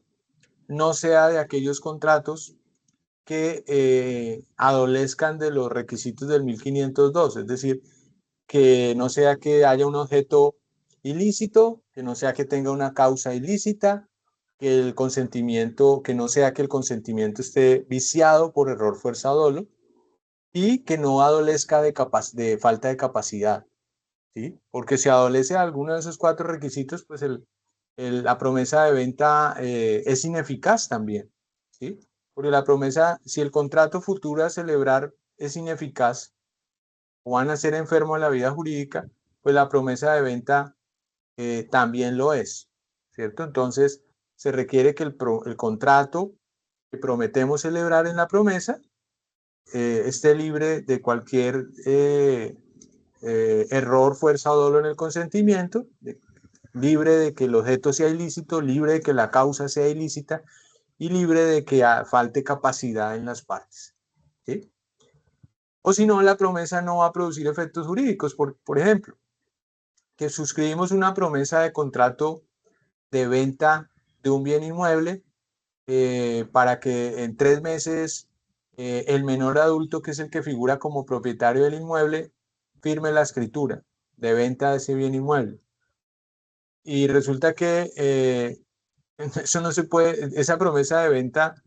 A: no sea de aquellos contratos que adolezcan de los requisitos del 1502. Es decir, que no sea que haya un objeto ilícito, que no sea que tenga una causa ilícita, que el consentimiento, que no sea que el consentimiento esté viciado por error, fuerza o dolo, y que no adolezca de falta de capacidad, ¿sí? Porque si adolece alguno de esos cuatro requisitos, pues la promesa de venta es ineficaz también, ¿sí? Porque la promesa, si el contrato futuro a celebrar es ineficaz, o van a ser enfermos en la vida jurídica, pues la promesa de venta también lo es, ¿cierto? Entonces, se requiere que el contrato que prometemos celebrar en la promesa esté libre de cualquier error, fuerza o dolo en el consentimiento, libre de que el objeto sea ilícito, libre de que la causa sea ilícita y libre de que falte capacidad en las partes, ¿sí? O si no, la promesa no va a producir efectos jurídicos. Por ejemplo, que suscribimos una promesa de contrato de venta de un bien inmueble para que en 3 meses el menor adulto, que es el que figura como propietario del inmueble, firme la escritura de venta de ese bien inmueble. Y resulta que eso no se puede, esa promesa de venta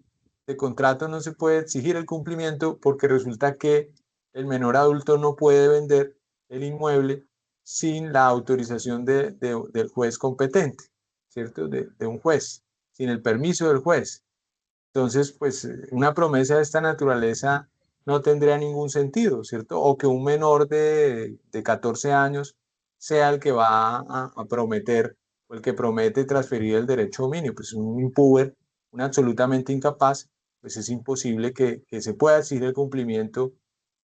A: de contrato no se puede exigir el cumplimiento porque resulta que el menor adulto no puede vender el inmueble sin la autorización del juez competente, ¿cierto? De un juez, sin el permiso del juez. Entonces, pues una promesa de esta naturaleza no tendría ningún sentido, ¿cierto? O que un menor de 14 años sea el que va a prometer o el que promete transferir el derecho dominio. Pues un impuber, un absolutamente incapaz, pues es imposible que se pueda exigir el cumplimiento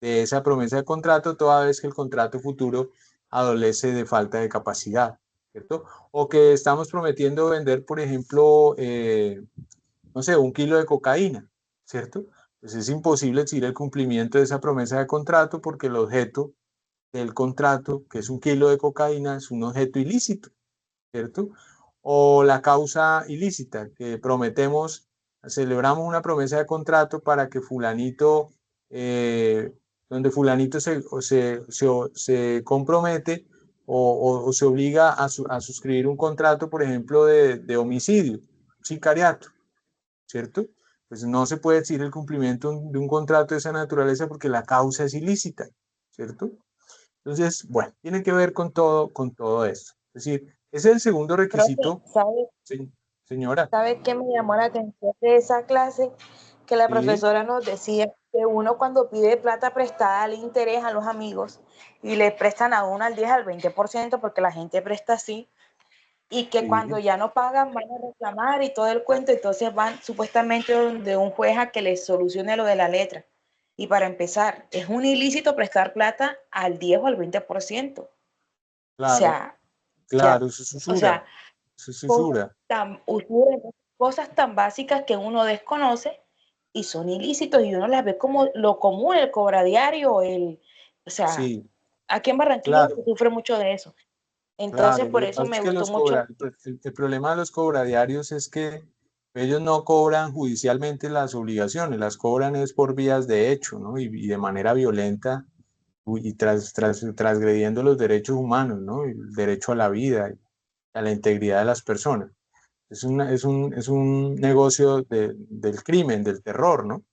A: de esa promesa de contrato toda vez que el contrato futuro adolece de falta de capacidad, ¿cierto? O que estamos prometiendo vender, por ejemplo, no sé, 1 kilo de cocaína, ¿cierto? Pues es imposible exigir el cumplimiento de esa promesa de contrato porque el objeto del contrato, que es 1 kilo de cocaína, es un objeto ilícito, ¿cierto? O la causa ilícita, que prometemos, celebramos una promesa de contrato para que fulanito, donde fulanito se compromete o se obliga a suscribir un contrato, por ejemplo, de homicidio, sicariato, ¿cierto? Pues no se puede exigir el cumplimiento de un contrato de esa naturaleza porque la causa es ilícita, ¿cierto? Entonces, bueno, tiene que ver con todo esto. Es decir, ese es el segundo
B: Profe,
A: requisito,
B: ¿sabe,
A: señora.
B: sabe qué me llamó la atención de esa clase? Que la
A: Sí,
B: profesora nos decía que uno cuando pide plata prestada al interés a los amigos y le prestan a uno al 10 al 20% porque la gente presta así, y que cuando
A: sí,
B: ya no pagan van a reclamar y todo el cuento, entonces van supuestamente donde un juez a que les solucione lo de la letra. Y para empezar, es un ilícito prestar plata al 10 o al 20%. O
A: claro,
B: sea, ya,
A: claro, eso es
B: o
A: usura,
B: sea,
A: eso es
B: cosas
A: usura.
B: cosas tan básicas que uno desconoce y son ilícitos y uno las ve como lo común, el cobradiario, o sea,
A: Sí,
B: aquí en Barranquilla se
A: claro,
B: sufre mucho de eso. Entonces,
A: claro. Lo
B: por
A: que
B: eso
A: pasa es
B: me
A: que
B: gustó mucho.
A: el problema de los cobradiarios es que Ellos no cobran judicialmente las obligaciones, las cobran es por vías de hecho, ¿no? Y de manera violenta y transgrediendo los derechos humanos, ¿no? El derecho a la vida, a la integridad de las personas. Es un negocio del crimen, del terror, ¿no?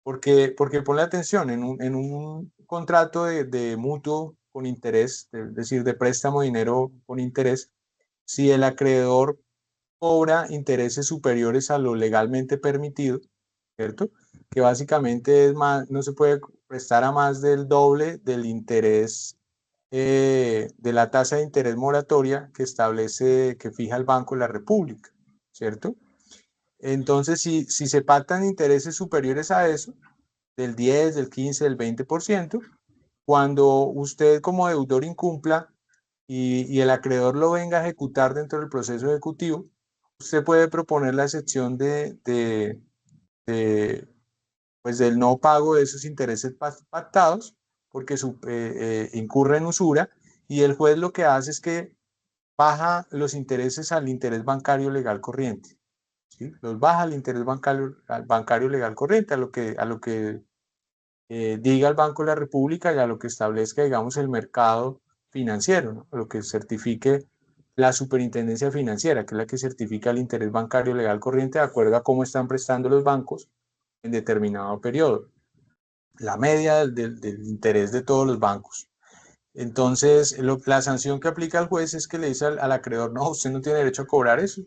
A: Porque ponle atención, en un contrato de mutuo con interés, es decir, de préstamo de dinero con interés, si el acreedor cobra intereses superiores a lo legalmente permitido, ¿cierto? Que básicamente es más, no se puede prestar a más del doble del interés, de la tasa de interés moratoria que establece, que fija el Banco de la República, ¿cierto? Entonces, si se pactan intereses superiores a eso, del 10, del 15, del 20%, cuando usted como deudor incumpla y el acreedor lo venga a ejecutar dentro del proceso ejecutivo, usted puede proponer la excepción pues del no pago de esos intereses pactados, porque incurre en usura, y el juez lo que hace es que baja los intereses al interés bancario legal corriente. ¿Sí? Los baja al interés bancario legal corriente, a lo que diga el Banco de la República y a lo que establezca, digamos, el mercado financiero, ¿no? A lo que certifique la superintendencia financiera, que es la que certifica el interés bancario legal corriente de acuerdo a cómo están prestando los bancos en determinado periodo, la media del interés de todos los bancos. Entonces, la sanción que aplica el juez es que le dice al acreedor, no, usted no tiene derecho a cobrar eso,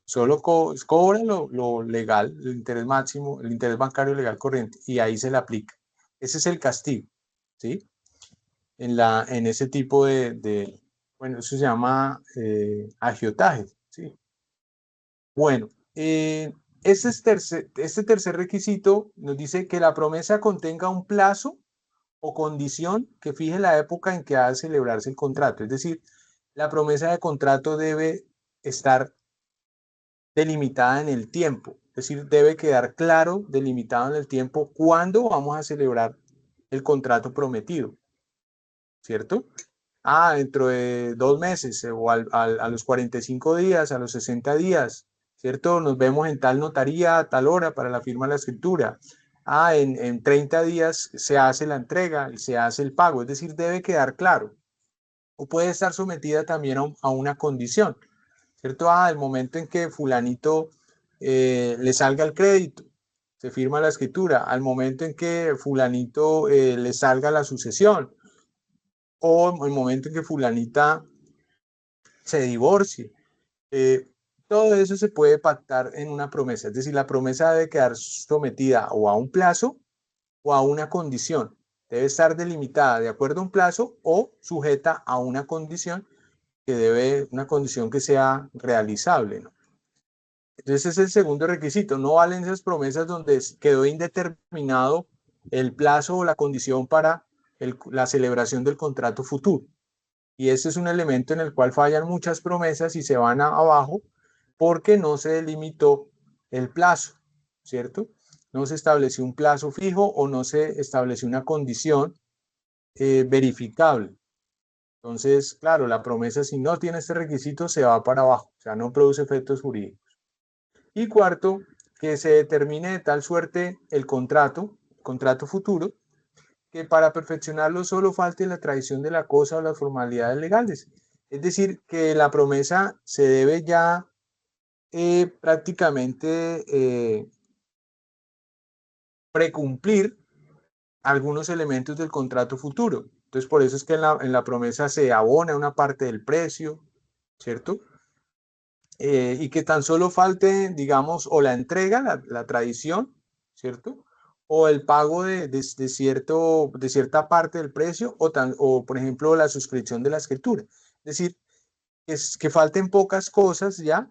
A: solo cobra lo legal, el interés máximo, el interés bancario legal corriente, y ahí se le aplica. Ese es el castigo, ¿sí? En ese tipo bueno, eso se llama agiotaje, ¿sí? Bueno, este tercer requisito nos dice que la promesa contenga un plazo o condición que fije la época en que ha de celebrarse el contrato. Es decir, la promesa de contrato debe estar delimitada en el tiempo. Es decir, debe quedar claro, delimitado en el tiempo, cuándo vamos a celebrar el contrato prometido, ¿cierto? Dentro de 2 meses, o a los 45 días, a los 60 días, ¿cierto? Nos vemos en tal notaría a tal hora para la firma de la escritura. En 30 días se hace la entrega y se hace el pago, es decir, debe quedar claro. O puede estar sometida también a una condición, ¿cierto? El momento en que fulanito le salga el crédito, se firma la escritura. Al momento en que fulanito le salga la sucesión, o el momento en que fulanita se divorcie. Todo eso se puede pactar en una promesa, es decir, la promesa debe quedar sometida o a un plazo o a una condición. Debe estar delimitada de acuerdo a un plazo o sujeta a una condición una condición que sea realizable, ¿no? Entonces ese es el segundo requisito. No valen esas promesas donde quedó indeterminado el plazo o la condición para la celebración del contrato futuro. Y ese es un elemento en el cual fallan muchas promesas y se van abajo porque no se delimitó el plazo, ¿cierto? No se estableció un plazo fijo o no se estableció una condición verificable. Entonces, claro, la promesa, si no tiene este requisito, se va para abajo, o sea, no produce efectos jurídicos. Y cuarto, que se determine de tal suerte el contrato futuro, que para perfeccionarlo solo falte la tradición de la cosa o las formalidades legales. Es decir, que la promesa se debe ya prácticamente precumplir algunos elementos del contrato futuro. Entonces, por eso es que en la promesa se abona una parte del precio, ¿cierto? Y que tan solo falte, digamos, o la entrega, la tradición, ¿cierto? O el pago de cierta parte del precio, o, por ejemplo, la suscripción de la escritura. Es decir, que falten pocas cosas ya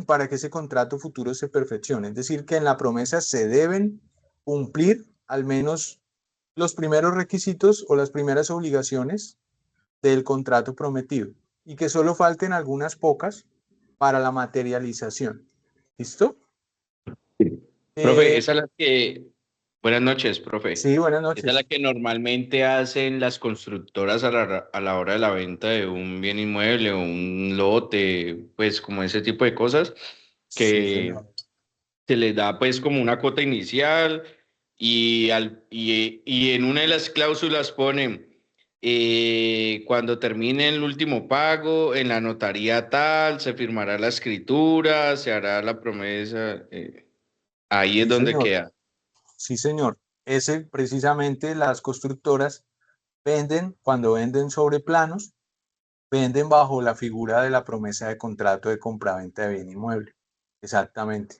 A: para que ese contrato futuro se perfeccione. Es decir, que en la promesa se deben cumplir al menos los primeros requisitos o las primeras obligaciones del contrato prometido y que solo falten algunas pocas para la materialización. ¿Listo?
D: Profe, esa es la que... Buenas noches, profe.
A: Sí, buenas
D: Esa es la
A: noches.
D: que normalmente hacen las constructoras a la hora de la venta de un bien inmueble o un lote, pues como ese tipo de cosas,
A: Sí,
D: que
A: señor.
D: se les da pues como una cuota inicial y en una de las cláusulas ponen cuando termine el último pago, en la notaría tal, se firmará la escritura, se hará la promesa. Ahí es
A: Sí,
D: donde
A: señor.
D: queda.
A: Sí, señor. Ese precisamente las constructoras venden, cuando venden sobre planos, venden bajo la figura de la promesa de contrato de compraventa de bien inmueble. Exactamente.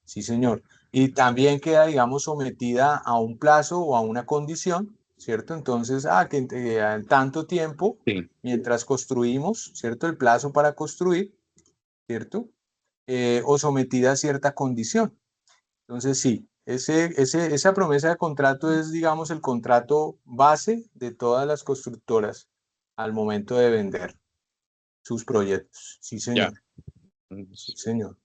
A: Sí, señor. Y también queda, digamos, sometida a un plazo o a una condición, ¿cierto? Entonces, que en tanto tiempo,
D: Sí.
A: mientras construimos, ¿cierto? El plazo para construir, ¿cierto? O sometida a cierta condición. Entonces, sí, esa promesa de contrato es, digamos, el contrato base de todas las constructoras al momento de vender sus proyectos. Sí,
D: Ya.
A: señor. Sí, señor.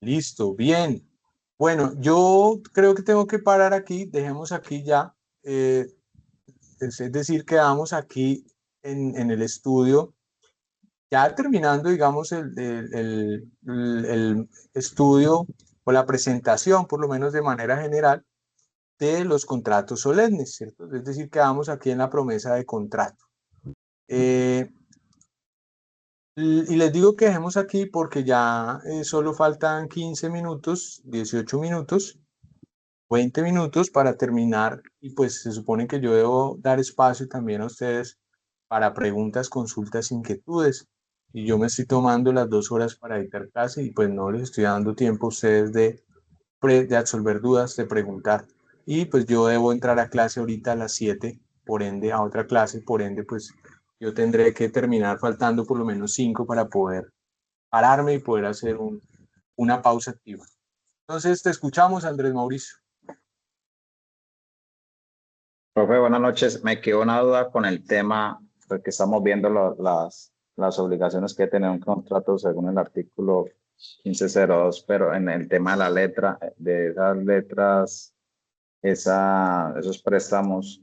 A: Listo, bien. Bueno, yo creo que tengo que parar aquí. Dejemos aquí ya. eh, es decir, quedamos aquí en el estudio, ya terminando, digamos, el estudio o la presentación, por lo menos de manera general, de los contratos solemnes, ¿cierto? Es decir, quedamos aquí en la promesa de contrato. Y les digo que dejemos aquí porque ya solo faltan 15 minutos, 18 minutos, 20 minutos para terminar y pues se supone que yo debo dar espacio también a ustedes para preguntas, consultas, inquietudes. Y yo me estoy tomando las 2 horas para editar clase y pues no les estoy dando tiempo a ustedes de absolver dudas, de preguntar. Y pues yo debo entrar a clase ahorita a las 7, por ende, a otra clase, por ende, pues yo tendré que terminar faltando por lo menos 5 para poder pararme y poder hacer una pausa activa. Entonces, te escuchamos, Andrés Mauricio.
E: Profe, buenas noches. Me quedó una duda con el tema, porque estamos viendo las obligaciones que tiene un contrato según el artículo 1502, pero en el tema de la letra, de esas letras, esos préstamos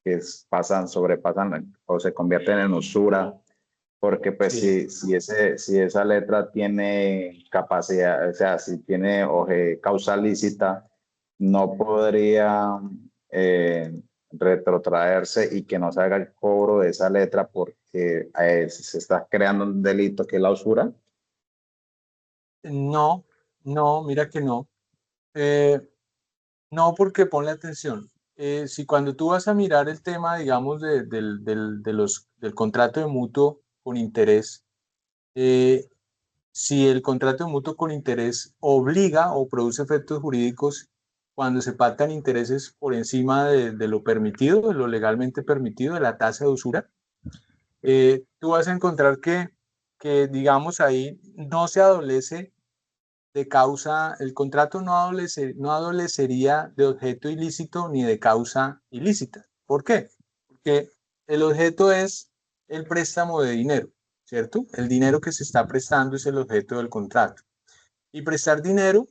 E: que sobrepasan o se convierten en usura, porque pues
A: Sí.
E: si esa letra tiene capacidad, o sea, si tiene causa lícita, no podría retrotraerse y que no se haga el cobro de esa letra porque se está creando un delito que es la usura.
A: No, no, mira que no. No, porque ponle atención. Si cuando tú vas a mirar el tema, digamos, del contrato de mutuo con interés, si el contrato de mutuo con interés obliga o produce efectos jurídicos cuando se pactan intereses por encima de lo permitido, de lo legalmente permitido, de la tasa de usura, tú vas a encontrar que, digamos, ahí no se adolece de causa, el contrato no adolecería de objeto ilícito ni de causa ilícita. ¿Por qué? Porque el objeto es el préstamo de dinero, ¿cierto? El dinero que se está prestando es el objeto del contrato. Y prestar dinero,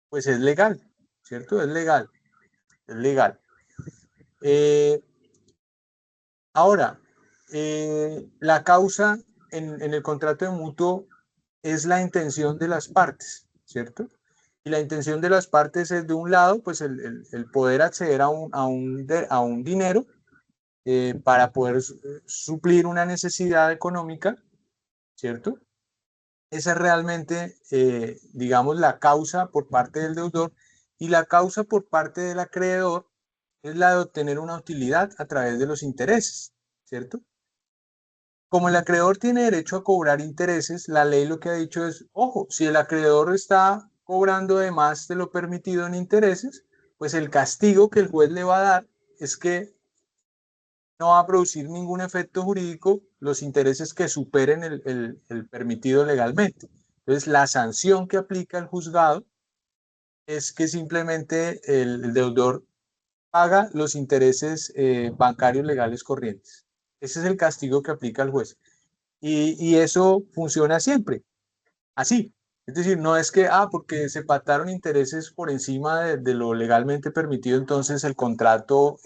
A: pues es legal, ¿cierto? Es legal, es legal. Eh, Ahora, la causa en el contrato de mutuo es la intención de las partes, ¿cierto? Y la intención de las partes es, de un lado, pues el poder acceder a un dinero para poder suplir una necesidad económica, ¿cierto? Esa es realmente, digamos, la causa por parte del deudor, y la causa por parte del acreedor es la de obtener una utilidad a través de los intereses, ¿cierto? Como el acreedor tiene derecho a cobrar intereses, la ley lo que ha dicho es, ojo, si el acreedor está cobrando de más de lo permitido en intereses, pues el castigo que el juez le va a dar es que no va a producir ningún efecto jurídico los intereses que superen el permitido legalmente. Entonces, la sanción que aplica el juzgado es que simplemente el deudor paga los intereses bancarios legales corrientes. Ese es el castigo que aplica el juez. Y eso funciona siempre, así. Es decir, no es que, porque se pactaron intereses por encima de lo legalmente permitido, entonces el contrato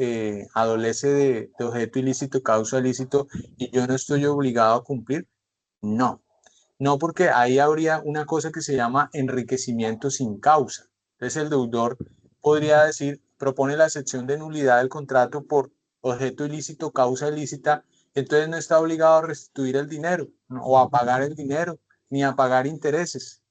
A: adolece de objeto ilícito, causa ilícito, y yo no estoy obligado a cumplir. No. No, porque ahí habría una cosa que se llama enriquecimiento sin causa. Entonces el deudor podría decir, propone la excepción de nulidad del contrato por objeto ilícito, causa ilícita, entonces no está obligado a restituir el dinero, ¿no? O a pagar el dinero, ni a pagar intereses.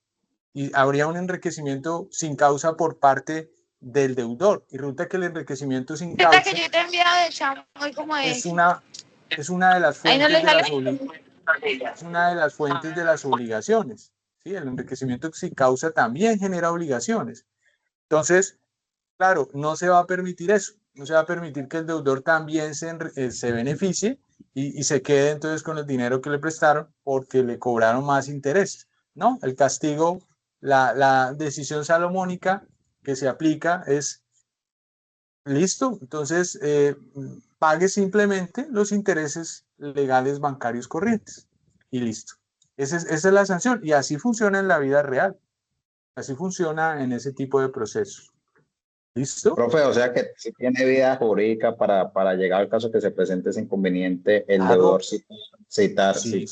A: Y habría un enriquecimiento sin causa por parte del deudor. Y resulta que el enriquecimiento sin causa
F: Que yo te he enviado de chamo y como
A: es
F: es.
A: una de las
F: Ahí no
A: fuentes
F: le
A: de
F: sale.
A: es una de las fuentes de las obligaciones. ¿Sí? El enriquecimiento sin causa también genera obligaciones. Entonces, claro, no se va a permitir eso. No se va a permitir que el deudor también se beneficie y se quede entonces con el dinero que le prestaron porque le cobraron más intereses. No, el castigo, la decisión salomónica que se aplica es listo. Entonces, pague simplemente los intereses legales bancarios corrientes y listo. Esa es la sanción y así funciona en la vida real. Así funciona en ese tipo de procesos. ¿Listo?
E: Profe, o sea que si tiene vida jurídica para llegar al caso que se presente ese inconveniente, el
A: Claro.
E: deudor citar
A: Sí.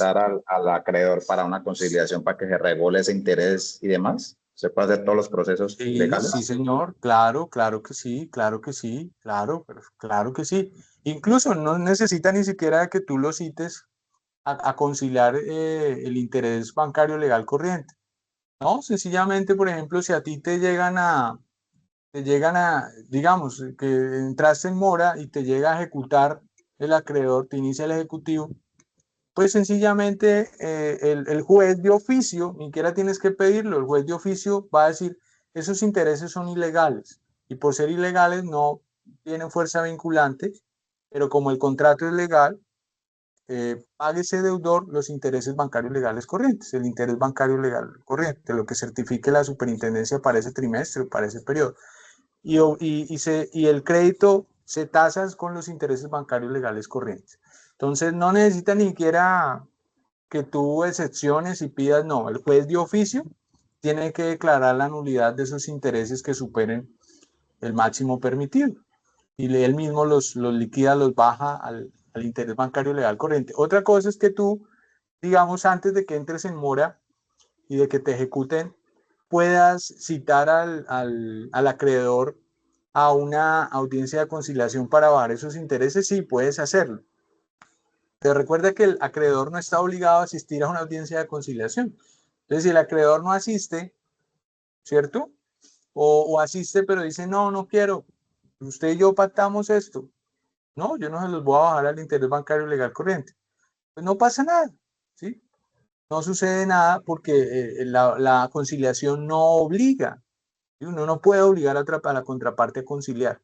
E: al acreedor para una conciliación para que se regule ese interés y demás. ¿Se puede hacer todos los procesos
A: Sí,
E: legales?
A: sí, señor. Claro, claro que sí, claro que sí, claro que sí. Incluso no necesita ni siquiera que tú lo cites a conciliar el interés bancario legal corriente. No, sencillamente, por ejemplo, si a ti digamos, que entraste en mora y te llega a ejecutar el acreedor, te inicia el ejecutivo, pues sencillamente el juez de oficio, ni siquiera tienes que pedirlo, el juez de oficio va a decir, esos intereses son ilegales y por ser ilegales no tienen fuerza vinculante, pero como el contrato es legal, pague ese deudor los intereses bancarios legales corrientes, el interés bancario legal corriente, lo que certifique la superintendencia para ese trimestre o para ese periodo. Y el crédito se tasa con los intereses bancarios legales corrientes. Entonces no necesita ni siquiera que tú excepciones y pidas, no, el juez de oficio tiene que declarar la nulidad de esos intereses que superen el máximo permitido. Y él mismo los liquida, los baja al interés bancario legal corriente. Otra cosa es que tú, digamos, antes de que entres en mora y de que te ejecuten, puedas citar al acreedor a una audiencia de conciliación para bajar esos intereses, sí, puedes hacerlo. Pero recuerda que el acreedor no está obligado a asistir a una audiencia de conciliación. Entonces, si el acreedor no asiste, ¿cierto? O asiste, pero dice, no, no quiero, usted y yo pactamos esto. No, yo no se los voy a bajar al interés bancario legal corriente. Pues no pasa nada, ¿sí? No sucede nada porque la conciliación no obliga. ¿Sí? Uno no puede obligar a la contraparte a conciliar.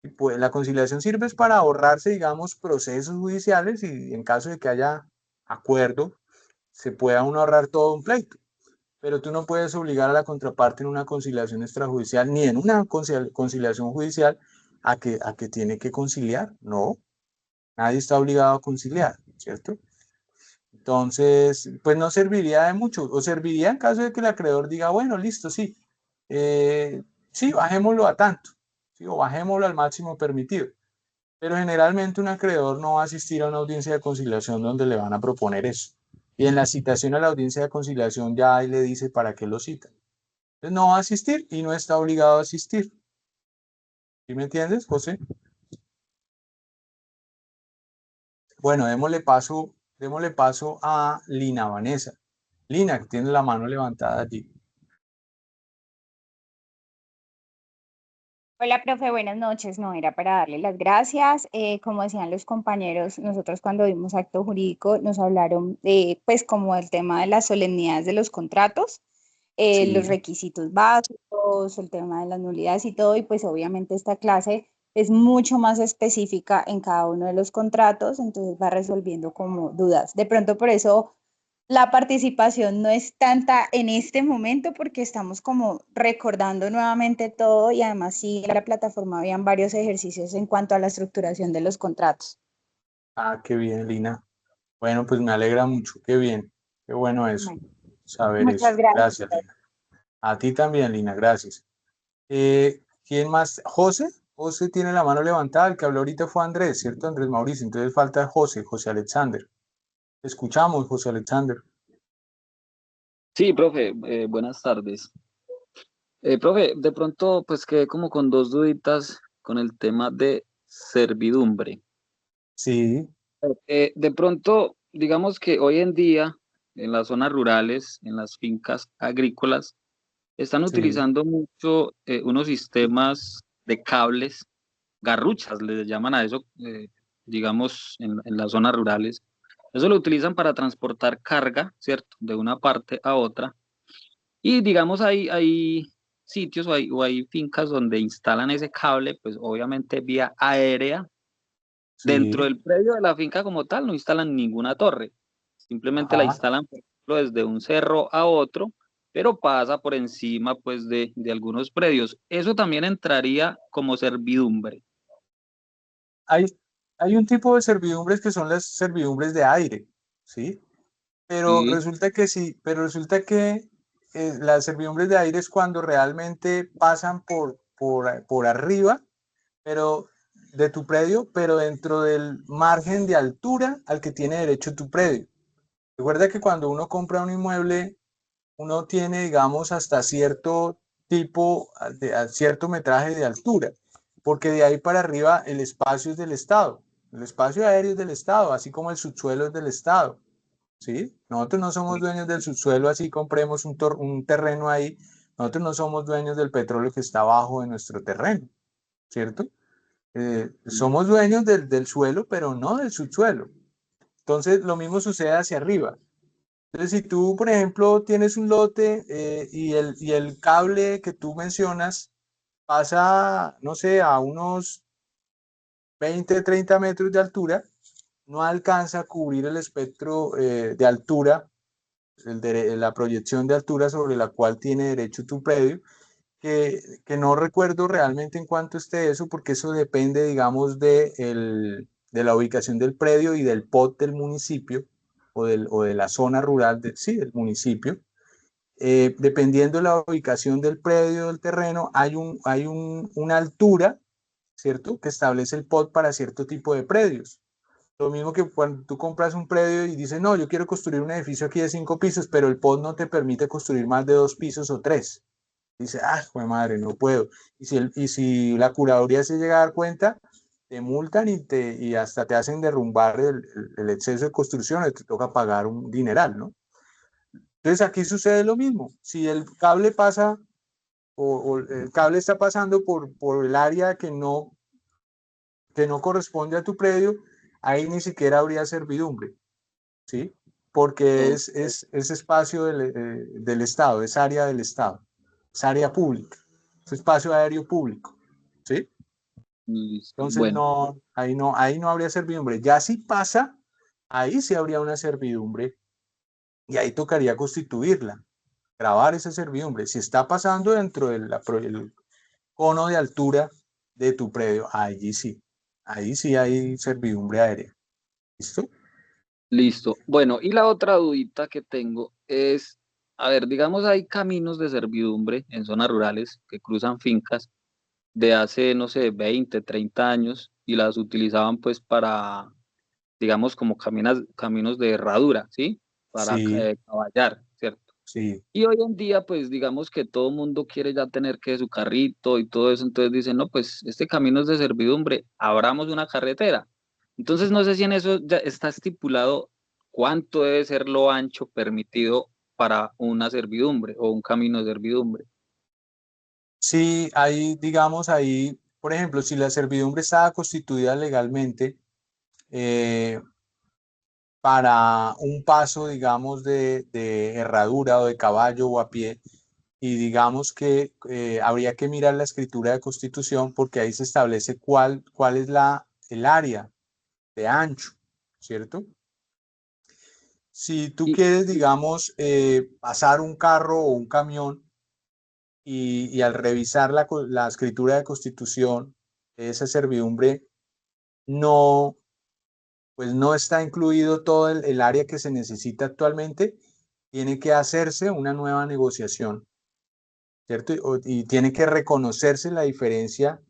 A: Y pues, la conciliación sirve para ahorrarse, digamos, procesos judiciales y en caso de que haya acuerdo, se pueda uno ahorrar todo un pleito. Pero tú no puedes obligar a la contraparte en una conciliación extrajudicial ni en una conciliación judicial a que tiene que conciliar. No, nadie está obligado a conciliar, ¿cierto? Entonces, pues no serviría de mucho, o serviría en caso de que el acreedor diga, bueno, listo, sí, sí, bajémoslo a tanto, ¿sí? O bajémoslo al máximo permitido. Pero generalmente un acreedor no va a asistir a una audiencia de conciliación donde le van a proponer eso. Y en la citación a la audiencia de conciliación ya ahí le dice para qué lo cita. Entonces no va a asistir y no está obligado a asistir. ¿Sí me entiendes, José? Bueno, démosle paso a Lina Vanessa. Lina, que tiene la mano levantada allí.
G: Hola, profe, buenas noches. No, era para darle las gracias. Como decían los compañeros, nosotros cuando vimos acto jurídico nos hablaron pues como del tema de las solemnidades de los contratos, los
A: Sí.
G: requisitos básicos, el tema de las nulidades y todo, y pues obviamente esta clase es mucho más específica en cada uno de los contratos, entonces va resolviendo como dudas. De pronto por eso la participación no es tanta en este momento porque estamos como recordando nuevamente todo y además sí en la plataforma habían varios ejercicios en cuanto a la estructuración de los contratos.
A: Ah, qué bien, Lina. Bueno, pues me alegra mucho. Qué bien. Qué bueno eso.
G: Bueno,
A: Saber eso.
G: muchas gracias.
A: Gracias, Lina. A ti también, Lina. Gracias. ¿Quién más? José. José tiene la mano levantada. El que habló ahorita fue Andrés, ¿cierto? Andrés Mauricio. Entonces falta José, José Alexander. Escuchamos, José Alexander.
H: Sí, profe, buenas tardes. Profe, de pronto pues quedé como con dos duditas con el tema de servidumbre.
A: Sí,
H: De pronto, digamos que hoy en día en las zonas rurales, en las fincas agrícolas, están
A: sí,
H: utilizando mucho unos sistemas de cables, garruchas, les llaman a eso, digamos, en las zonas rurales. Eso lo utilizan para transportar carga, ¿cierto? De una parte a otra. Y digamos, hay sitios o hay fincas donde instalan ese cable, pues obviamente vía aérea. Dentro
A: sí,
H: del predio de la finca como tal no instalan ninguna torre, simplemente la
A: ajá.
H: instalan, por ejemplo, desde un cerro a otro, pero pasa por encima pues de algunos predios. Eso también entraría como servidumbre.
A: Hay, hay un tipo de servidumbres que son las servidumbres de aire, ¿sí?
H: Sí,
A: Pero resulta que las servidumbres de aire es cuando realmente pasan por arriba, pero de tu predio, pero dentro del margen de altura al que tiene derecho tu predio. Recuerda que cuando uno compra un inmueble, uno tiene, digamos, hasta cierto tipo, a cierto metraje de altura, porque de ahí para arriba el espacio es del Estado, el espacio aéreo es del Estado, así como el subsuelo es del Estado, ¿sí? Nosotros no somos dueños del subsuelo, así compremos un terreno ahí, nosotros no somos dueños del petróleo que está abajo de nuestro terreno, ¿cierto? Somos dueños del suelo, pero no del subsuelo. Entonces, lo mismo sucede hacia arriba. Entonces, si tú, por ejemplo, tienes un lote y el cable que tú mencionas pasa, no sé, a unos 20, 30 metros de altura, no alcanza a cubrir el espectro de altura, la proyección de altura sobre la cual tiene derecho tu predio, que no recuerdo realmente en cuánto esté eso, porque eso depende, digamos, de la ubicación del predio y del POT del municipio o de la zona rural, sí, del municipio. Dependiendo de la ubicación del predio, del terreno, una altura, ¿cierto? Que establece el POT para cierto tipo de predios. Lo mismo que cuando tú compras un predio y dices, no, yo quiero construir un edificio aquí de 5 pisos, pero el POT no te permite construir más de 2 pisos o 3. Dice, ah, jue madre, no puedo. Y si la curaduría se llega a dar cuenta, te multan y hasta te hacen derrumbar el exceso de construcción, y te toca pagar un dineral, ¿no? Entonces aquí sucede lo mismo. Si el cable pasa o el cable está pasando por el área que no corresponde a tu predio, ahí ni siquiera habría servidumbre, ¿sí? Porque
H: ok,
A: es espacio del Estado, es área del Estado, es área pública, es espacio aéreo público, ¿sí?
H: listo.
A: Entonces
H: Bueno,
A: ahí no habría servidumbre. Ya si pasa, ahí sí habría una servidumbre y ahí tocaría constituirla, grabar esa servidumbre. Si está pasando dentro del cono de altura de tu predio, ahí sí hay servidumbre aérea. ¿Listo?
H: listo. Bueno, y la otra dudita que tengo es, a ver, digamos, hay caminos de servidumbre en zonas rurales que cruzan fincas de hace, no sé, 20, 30 años y las utilizaban pues para, digamos, como caminos de herradura, ¿sí? Para
A: Sí,
H: caballar, ¿cierto?
A: sí.
H: Y hoy en día, pues digamos que todo el mundo quiere ya tener que su carrito y todo eso, entonces dicen, no, pues este camino es de servidumbre, abramos una carretera. Entonces no sé si en eso ya está estipulado cuánto debe ser lo ancho permitido para una servidumbre o un camino de servidumbre.
A: Sí, ahí, digamos, ahí, por ejemplo, si la servidumbre estaba constituida legalmente eh, para un paso, digamos, de herradura o de caballo o a pie, y digamos que habría que mirar la escritura de constitución porque ahí se establece cuál es el área de ancho, ¿cierto? Si tú
H: Y
A: quieres, digamos, pasar un carro o un camión y al revisar la escritura de constitución, esa servidumbre no, pues no está incluido todo el área que se necesita actualmente, tiene que hacerse una nueva negociación, ¿cierto? Y tiene que reconocerse la diferencia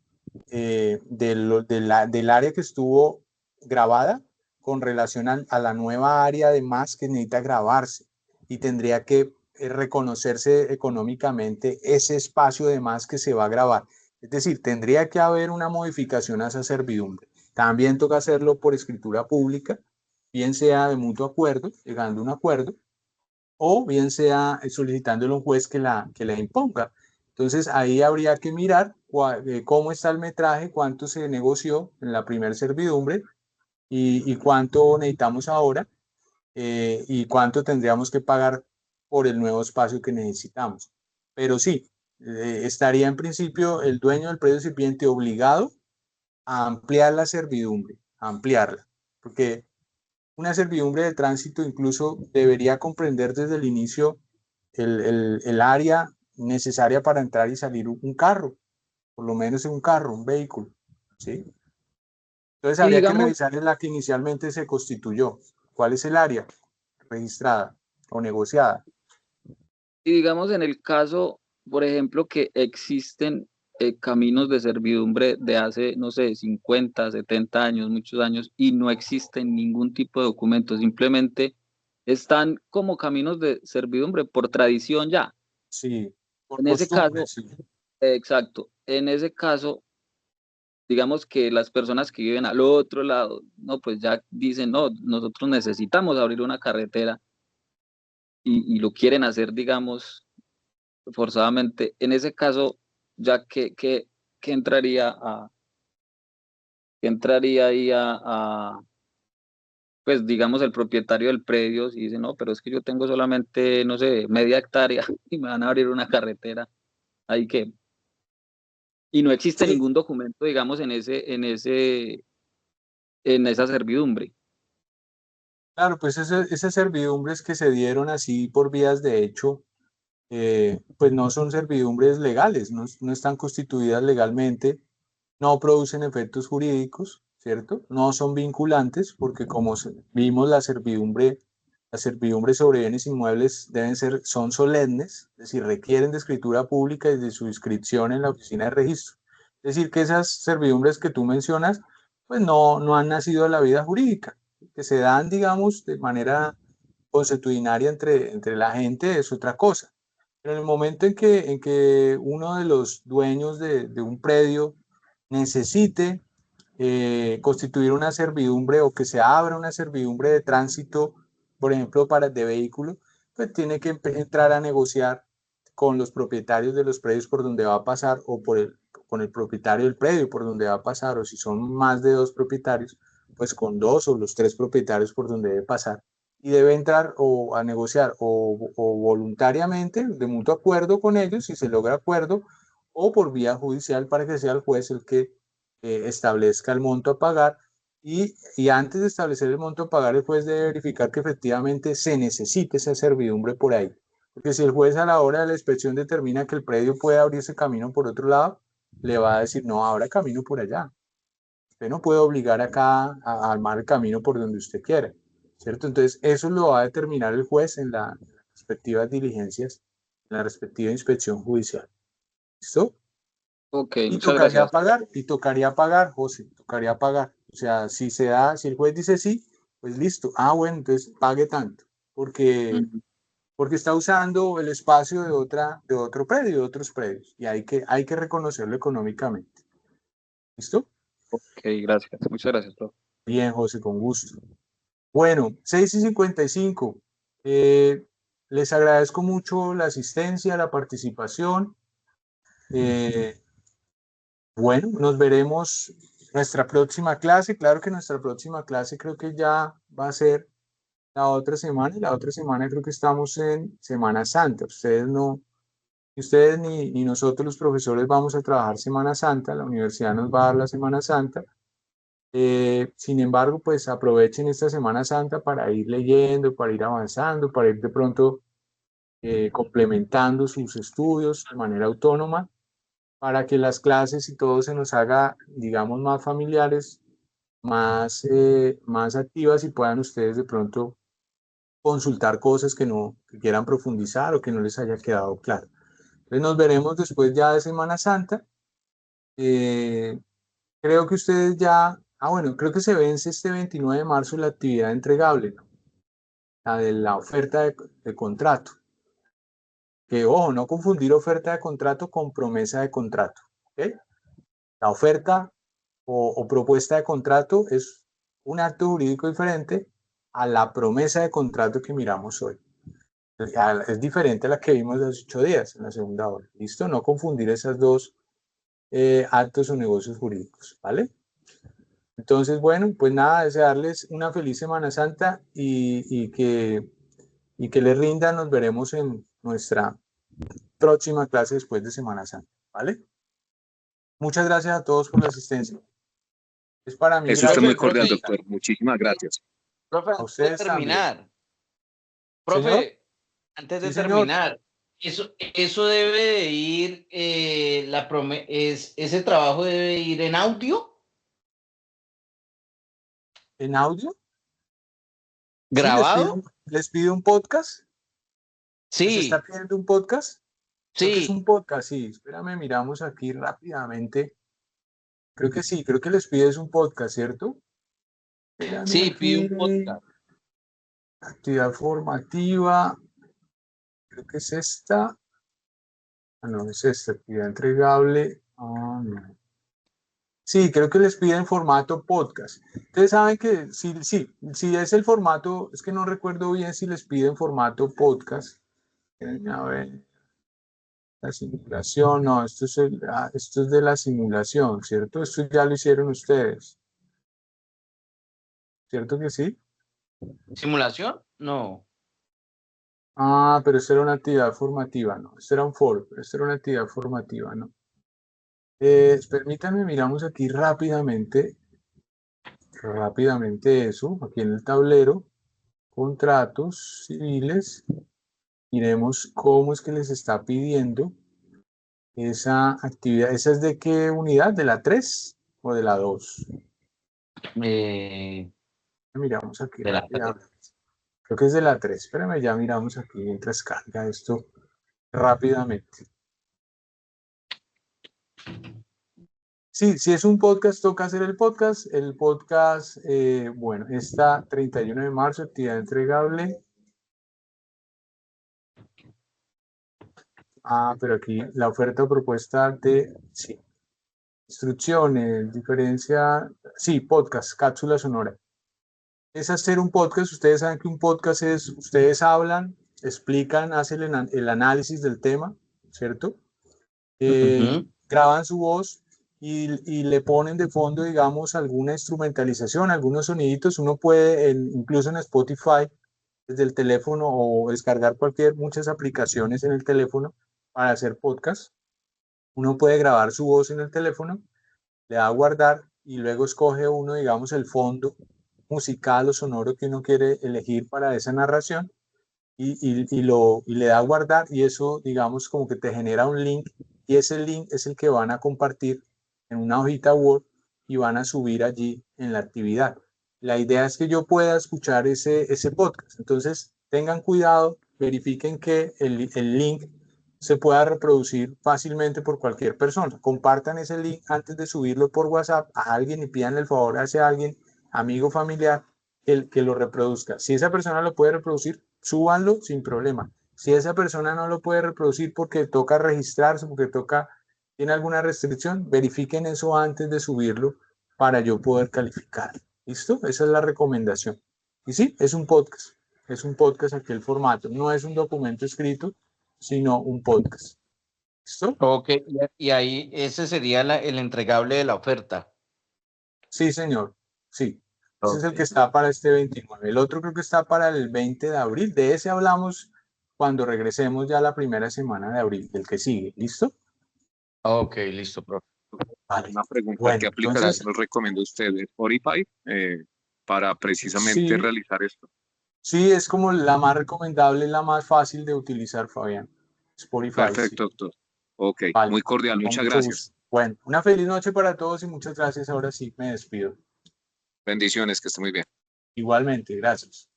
A: del área que estuvo grabada con relación a la nueva área de más que necesita grabarse y tendría que reconocerse económicamente ese espacio de más que se va a grabar. Es decir, tendría que haber una modificación a esa servidumbre. También toca hacerlo por escritura pública, bien sea de mutuo acuerdo, llegando a un acuerdo, o bien sea solicitándole a un juez que la imponga. Entonces ahí habría que mirar cómo está el metraje, cuánto se negoció en la primera servidumbre y cuánto necesitamos ahora y cuánto tendríamos que pagar por el nuevo espacio que necesitamos. Pero sí, estaría en principio el dueño del predio sirviente obligado a ampliar la servidumbre, a ampliarla, porque una servidumbre de tránsito incluso debería comprender desde el inicio el área necesaria para entrar y salir un carro, por lo menos un carro, un vehículo, ¿sí? Entonces
H: Y
A: habría que
H: digamos,
A: revisar en la que inicialmente se constituyó. ¿Cuál es el área registrada o negociada?
H: y digamos en el caso, por ejemplo, que existen caminos de servidumbre de hace, no sé, 50, 70 años, muchos años, y no existen ningún tipo de documento, simplemente están como caminos de servidumbre por tradición ya.
A: Sí, por
H: En ese
A: costumbre,
H: caso,
A: sí.
H: exacto, en ese caso, digamos que las personas que viven al otro lado, no, pues ya dicen, no, nosotros necesitamos abrir una carretera y lo quieren hacer, digamos, forzadamente. En ese caso, ya que entraría que entraría ahí pues digamos, el propietario del predio, si dice, no, pero es que yo tengo solamente, no sé, media hectárea y me van a abrir una carretera, ahí que, y no existe
A: Sí,
H: ningún documento, digamos, en esa servidumbre.
A: claro, pues esas servidumbres que se dieron así por vías de hecho, pues no son servidumbres legales, no están constituidas legalmente, no producen efectos jurídicos, ¿cierto? No son vinculantes porque como vimos las servidumbres sobre bienes inmuebles son solemnes, es decir, requieren de escritura pública y de su inscripción en la oficina de registro. Es decir, que esas servidumbres que tú mencionas, pues no han nacido de la vida jurídica, que se dan, digamos, de manera consuetudinaria entre la gente es otra cosa. Pero en el momento en que uno de los dueños de un predio necesite constituir una servidumbre o que se abra una servidumbre de tránsito, por ejemplo, de vehículo, pues tiene que entrar a negociar con los propietarios de los predios por donde va a pasar o con el propietario del predio por donde va a pasar, o si son más de dos propietarios, pues con dos o los tres propietarios por donde debe pasar. Y debe entrar o a negociar o voluntariamente, de mutuo acuerdo con ellos, si se logra acuerdo, o por vía judicial para que sea el juez el que establezca el monto a pagar y antes de establecer el monto a pagar, el juez debe verificar que efectivamente se necesite esa servidumbre por ahí. Porque si el juez a la hora de la inspección determina que el predio puede abrirse camino por otro lado, le va a decir, no, abra camino por allá. Usted no puede obligar acá a armar el camino por donde usted quiera, ¿cierto? Entonces, eso lo va a determinar el juez en las respectivas diligencias, en la respectiva inspección judicial. ¿Listo?
H: Ok,
A: Y
H: muchas gracias.
A: tocaría pagar, José, tocaría pagar. O sea, si el juez dice sí, pues listo. Ah, bueno, entonces pague tanto, porque,
H: Ujú.
A: porque está usando el espacio de otro predio, de otros predios, y hay que reconocerlo económicamente. ¿Listo?
H: Ok, gracias. Muchas gracias, profe.
A: Bien, José, con gusto. Bueno, 6:55. Eh, Les agradezco mucho la asistencia, la participación. Eh, Bueno, nos veremos nuestra próxima clase. Claro que nuestra próxima clase creo que ya va a ser la otra semana. Y la otra semana creo que estamos en Semana Santa. Ustedes ni nosotros los profesores vamos a trabajar Semana Santa. La universidad nos va a dar la Semana Santa. Sin embargo, pues aprovechen esta Semana Santa para ir leyendo, para ir avanzando, para ir de pronto complementando sus estudios de manera autónoma para que las clases y todo se nos haga, digamos, más familiares, más activas y puedan ustedes de pronto consultar cosas que quieran profundizar o que no les haya quedado claro. Entonces nos veremos después ya de Semana Santa. Eh, Creo que ustedes bueno, creo que se vence este 29 de marzo la actividad entregable, ¿no? La de la oferta de contrato. que, ojo, no confundir oferta de contrato con promesa de contrato. ¿Okay? La oferta o propuesta de contrato es un acto jurídico diferente a la promesa de contrato que miramos hoy. Es diferente a la que vimos hace 8 días en la segunda hora. ¿Listo? No confundir esas dos actos o negocios jurídicos, ¿vale? Entonces, bueno, pues nada, desearles una feliz Semana Santa y que les rinda. Nos veremos en nuestra próxima clase después de Semana Santa, ¿vale? Muchas gracias a todos por la asistencia. Es para mí.
C: Es usted muy
D: Profe,
C: cordial,
D: profe,
C: doctor. Muchísimas gracias.
D: profe,
A: A
D: antes de
A: ustedes también.
D: terminar,
A: ¿Señor?
D: profe, antes de
A: Sí, señor.
D: terminar, eso debe de ir, ese trabajo debe ir en audio,
A: ¿En audio? Sí,
D: grabado.
A: les pido un podcast. ¿Les está
D: Sí,
A: pidiendo un podcast? Creo que es un
D: sí,
A: podcast, sí. Espérame, miramos aquí rápidamente. Creo que sí, creo que les pides un podcast, ¿cierto? Espérame
D: sí, pide un
A: aquí.
D: podcast.
A: Actividad formativa. Creo que es esta. Ah, no, es esta. Actividad entregable. Ah, no. Sí, creo que les piden formato podcast. Ustedes saben que si es el formato, es que no recuerdo bien si les piden formato podcast. A ver, la simulación, no, esto es de la simulación, ¿cierto? Esto ya lo hicieron ustedes, ¿cierto que sí?
D: ¿Simulación? No.
A: Ah, pero esto era una actividad formativa, no, esto era un foro, pero esto era una actividad formativa, ¿no? Permítanme, miramos aquí rápidamente eso, aquí en el tablero, contratos civiles, miremos cómo es que les está pidiendo esa actividad. ¿Esa es de qué unidad? ¿De la 3 o de la 2? Miramos aquí
D: De la
A: rápidamente. Creo que es de la 3. Espérame, ya miramos aquí mientras carga esto rápidamente. Sí, si es un podcast, toca hacer el podcast. El podcast, bueno, está 31 de marzo, actividad entregable. Ah, pero aquí la oferta o propuesta de, sí, instrucciones, diferencia, sí, podcast, cápsula sonora. Es hacer un podcast. Ustedes saben que un podcast es, ustedes hablan, explican, hacen el análisis del tema, ¿cierto? Graban su voz y le ponen de fondo, digamos, alguna instrumentalización, algunos soniditos. Uno puede, incluso en Spotify, desde el teléfono o descargar muchas aplicaciones en el teléfono para hacer podcast. Uno puede grabar su voz en el teléfono, le da a guardar y luego escoge uno, digamos, el fondo musical o sonoro que uno quiere elegir para esa narración y le da a guardar y eso, digamos, como que te genera un link y ese link es el que van a compartir en una hojita Word y van a subir allí en la actividad. La idea es que yo pueda escuchar ese podcast. Entonces, tengan cuidado, verifiquen que el link se pueda reproducir fácilmente por cualquier persona. Compartan ese link antes de subirlo por WhatsApp a alguien y pidan el favor a ese alguien, amigo, familiar, que lo reproduzca. Si esa persona lo puede reproducir, súbanlo sin problema. Si esa persona no lo puede reproducir porque toca registrarse, porque tiene alguna restricción, verifiquen eso antes de subirlo para yo poder calificar. ¿Listo? Esa es la recomendación. Y sí, es un podcast. Es un podcast aquí el formato. No es un documento escrito, sino un podcast. ¿Listo?
D: Ok, y ahí ese sería el entregable de la oferta.
A: Sí, señor. Sí. Ese es el
D: Ok.
A: que está para este 29. El otro creo que está para el 20 de abril. De ese hablamos cuando regresemos ya la primera semana de abril, del que sigue. ¿Listo?
D: Ok, listo, profe.
A: Vale.
C: Una pregunta,
A: Bueno,
C: ¿qué aplicación
A: entonces,
C: nos recomienda usted de Spotify para precisamente
A: sí,
C: realizar esto?
A: sí, es como la más recomendable, la más fácil de utilizar, Fabián. Spotify, sí.
C: Perfecto, doctor. Ok,
A: Vale,
C: muy cordial,
A: con
C: muchas
A: mucho
C: gracias.
A: gusto. Bueno, una feliz noche para todos y muchas gracias. Ahora sí, me despido.
C: Bendiciones, que esté muy bien.
A: Igualmente, gracias.